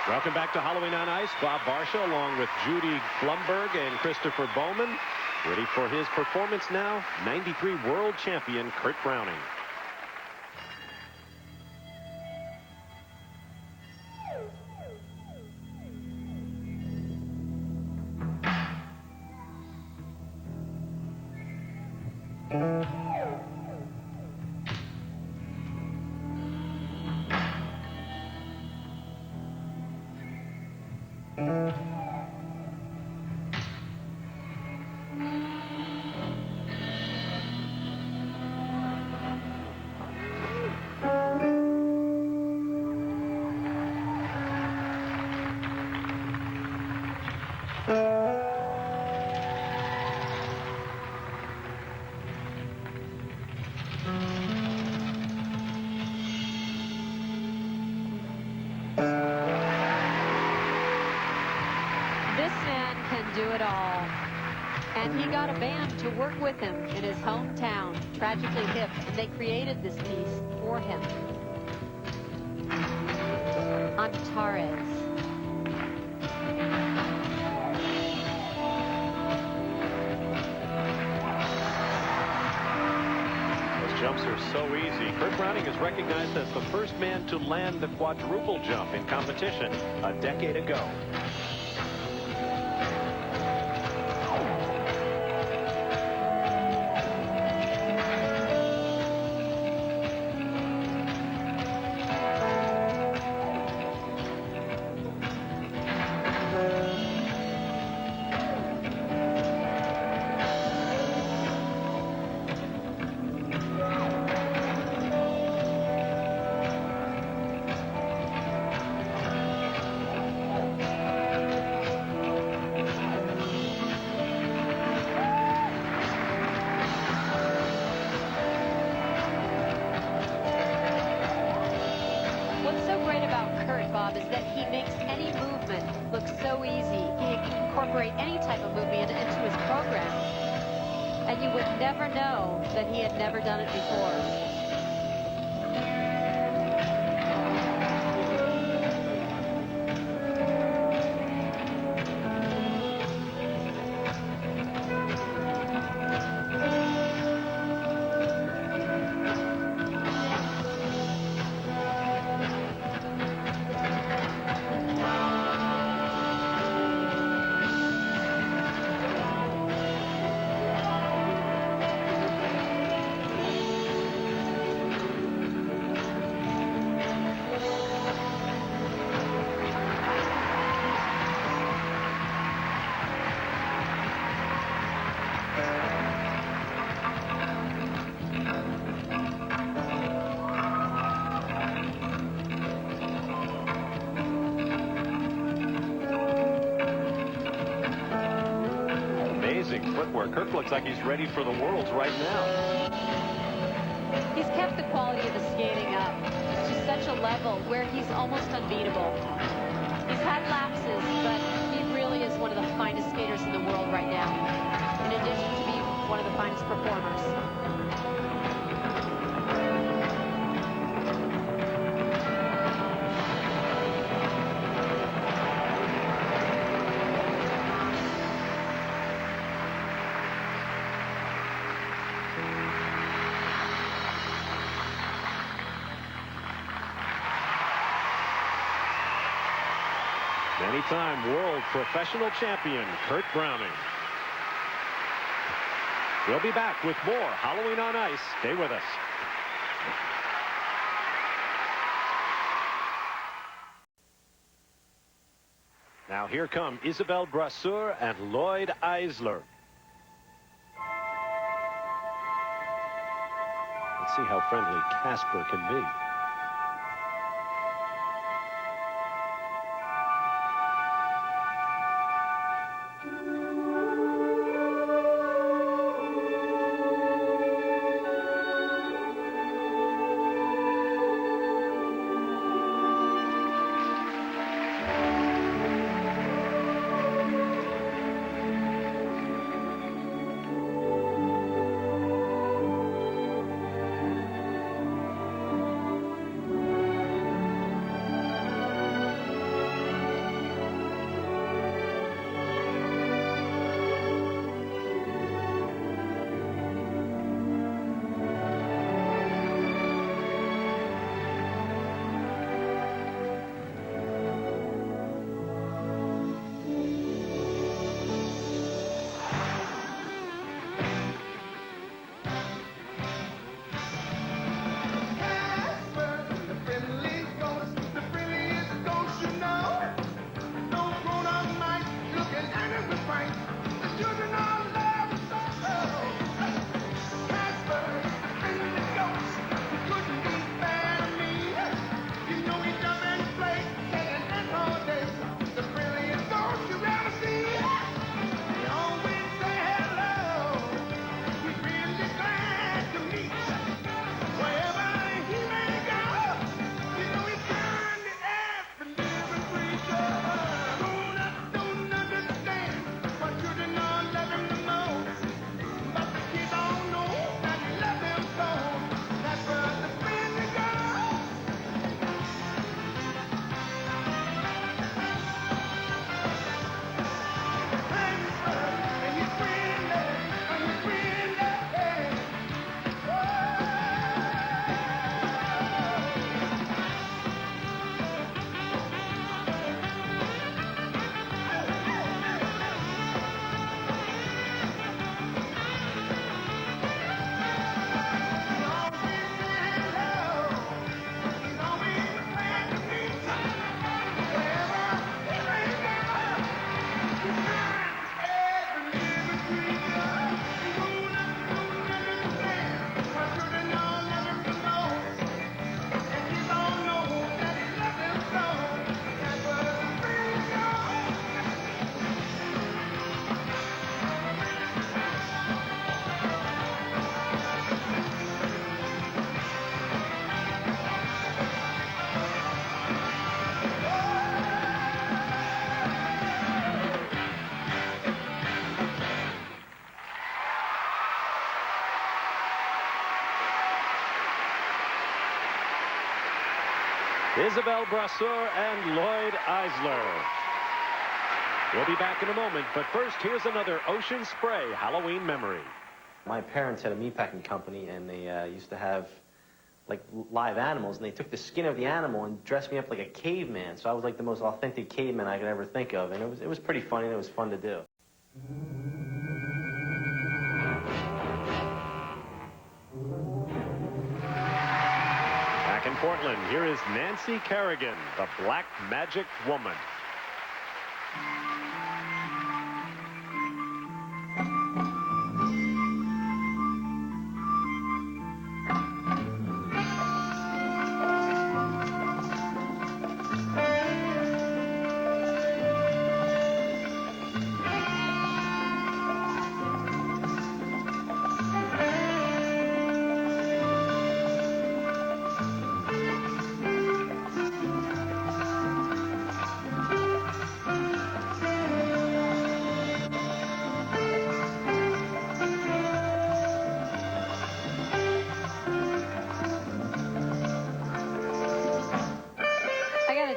Welcome back to Halloween on Ice. Bob Barcia along with Judy Blumberg and Christopher Bowman. Ready for his performance now, 93 world champion Kurt Browning. Do it all. And he got a band to work with him in his hometown, Tragically Hip, and they created this piece for him. Antares. Those jumps are so easy. Kurt Browning is recognized as the first man to land the quadruple jump in competition a decade ago. Is that he makes any movement look so easy. He can incorporate any type of movement into his program, and you would never know that he had never done it before. Footwork. Kurt looks like he's ready for the Worlds right now. He's kept the quality of the skating up to such a level where he's almost unbeatable. He's had lapses, but he really is one of the finest skaters in the world right now, in addition to being one of the finest performers. Anytime world professional champion Kurt Browning. We'll be back with more Halloween on Ice. Stay with us. Now here come Isabelle Brassaur and Lloyd Eisler. Let's see how friendly Casper can be. Isabelle Brassaur and Lloyd Eisler. We'll be back in a moment, but first, here's another Ocean Spray Halloween memory. My parents had a meatpacking company, and they used to have like live animals, and they took the skin of the animal and dressed me up like a caveman. So I was like the most authentic caveman I could ever think of, and it was pretty funny, and it was fun to do. Back in Portland, here is Nancy Kerrigan, the Black Magic Woman.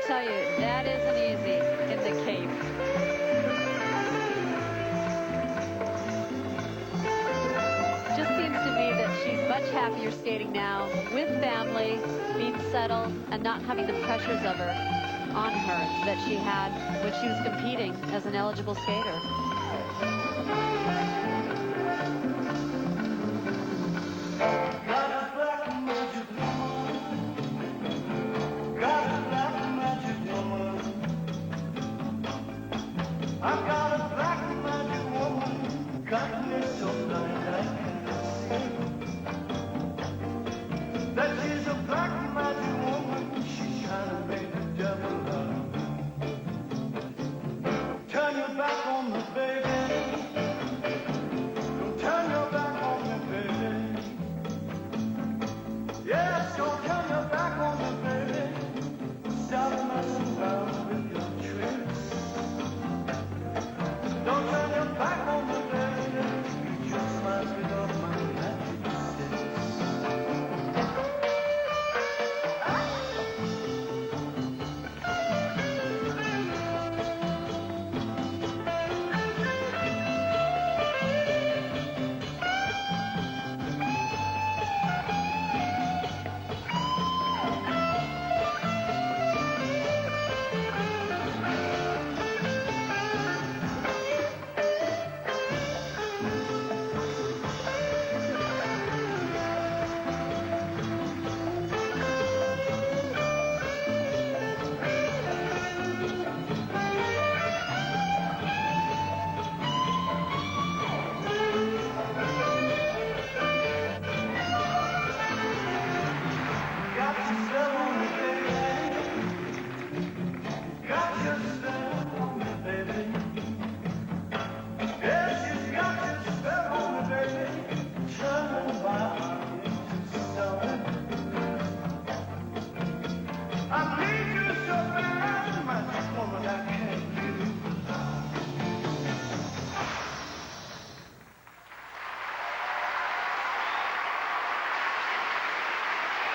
Tell you, that isn't easy in the Cape. Just seems to me that she's much happier skating now with family, being settled, and not having the pressures of her on her that she had when she was competing as an eligible skater.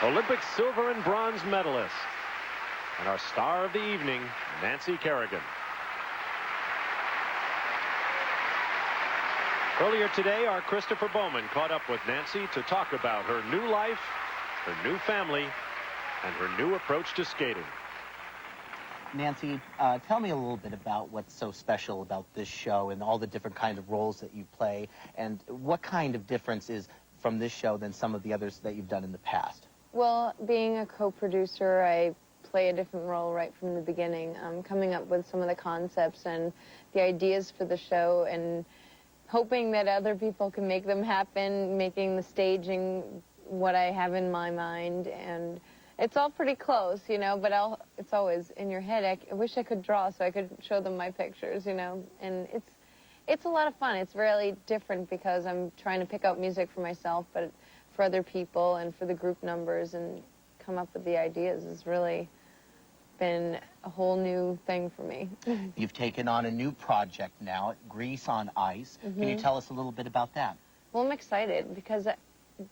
Olympic silver and bronze medalist, and our star of the evening, Nancy Kerrigan. Earlier today, our Christopher Bowman caught up with Nancy to talk about her new life, her new family, and her new approach to skating. Nancy, tell me a little bit about what's so special about this show and all the different kinds of roles that you play, and what kind of difference is from this show than some of the others that you've done in the past? Well, being a co-producer, I play a different role right from the beginning. Coming up with some of the concepts and the ideas for the show and hoping that other people can make them happen, making the staging what I have in my mind. And it's all pretty close, you know, but it's always in your head. I wish I could draw so I could show them my pictures, you know. And it's a lot of fun. It's really different because I'm trying to pick out music for myself, but for other people and for the group numbers and come up with the ideas has really been a whole new thing for me. You've taken on a new project now, Grease on Ice. Can you tell us a little bit about that? Well, I'm excited because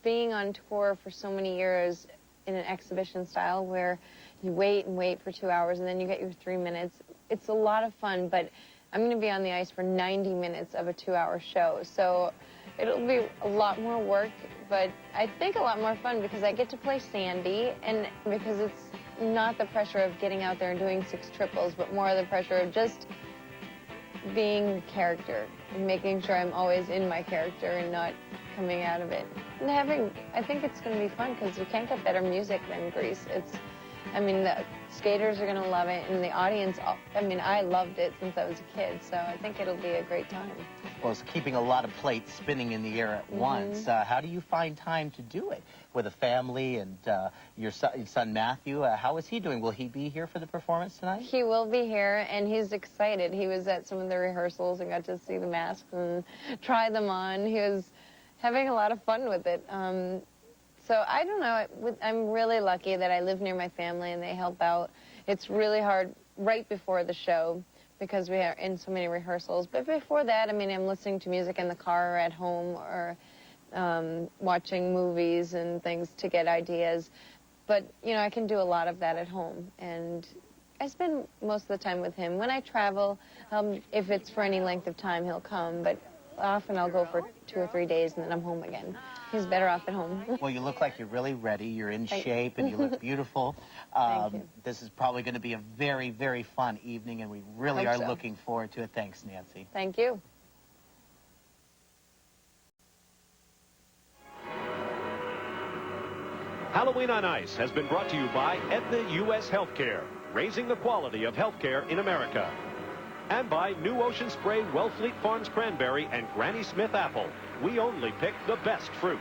being on tour for so many years in an exhibition style where you wait and wait for 2 hours, and then you get your 3 minutes. It's a lot of fun, but I'm going to be on the ice for 90 minutes of a 2-hour show. So it'll be a lot more work, but I think a lot more fun because I get to play Sandy, and because it's not the pressure of getting out there and doing 6 triples, but more the pressure of just being character and making sure I'm always in my character and not coming out of it. And I think it's going to be fun because you can't get better music than Grease. I mean, the skaters are going to love it, and the audience, I mean, I loved it since I was a kid, so I think it'll be a great time. Well, it's keeping a lot of plates spinning in the air at once. How do you find time to do it with a family and your son Matthew? How is he doing? Will he be here for the performance tonight? He will be here, and he's excited. He was at some of the rehearsals and got to see the masks and try them on. He was having a lot of fun with it. So I don't know. I'm really lucky that I live near my family and they help out. It's really hard right before the show because we are in so many rehearsals. But before that, I mean, I'm listening to music in the car or at home or watching movies and things to get ideas. But, you know, I can do a lot of that at home. And I spend most of the time with him. When I travel, if it's for any length of time, he'll come. But often I'll go for 2 or 3 days and then I'm home again. He's better off at home. Well, you look like you're really ready. You're in shape and you look beautiful. Thank you. This is probably going to be a very, very fun evening, and we really are looking forward to it. Thanks, Nancy. Thank you. Halloween on Ice has been brought to you by Aetna U.S. Healthcare, raising the quality of healthcare in America. And by New Ocean Spray Wellfleet Farms Cranberry and Granny Smith Apple. We only pick the best fruit.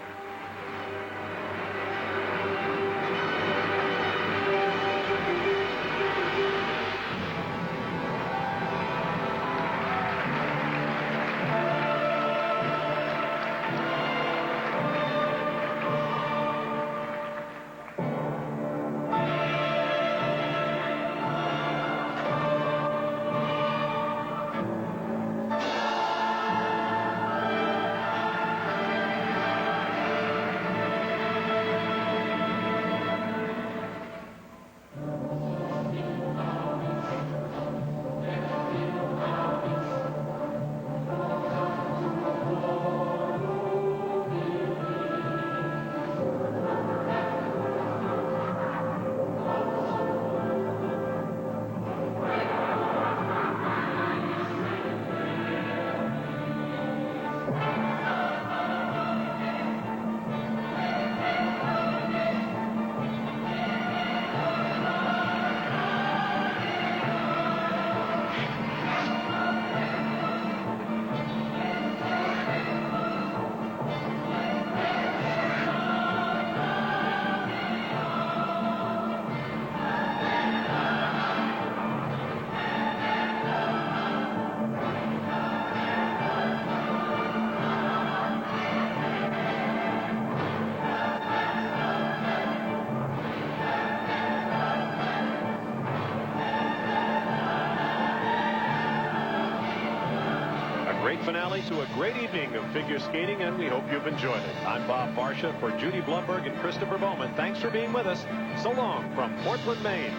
Great finale to a great evening of figure skating, and we hope you've enjoyed it. I'm Bob Barsha for Judy Blumberg and Christopher Bowman. Thanks for being with us. So long from Portland, Maine.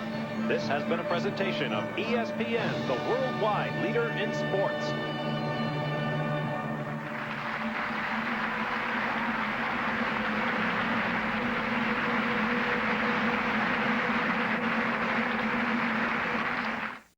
This has been a presentation of ESPN, the worldwide leader in sports.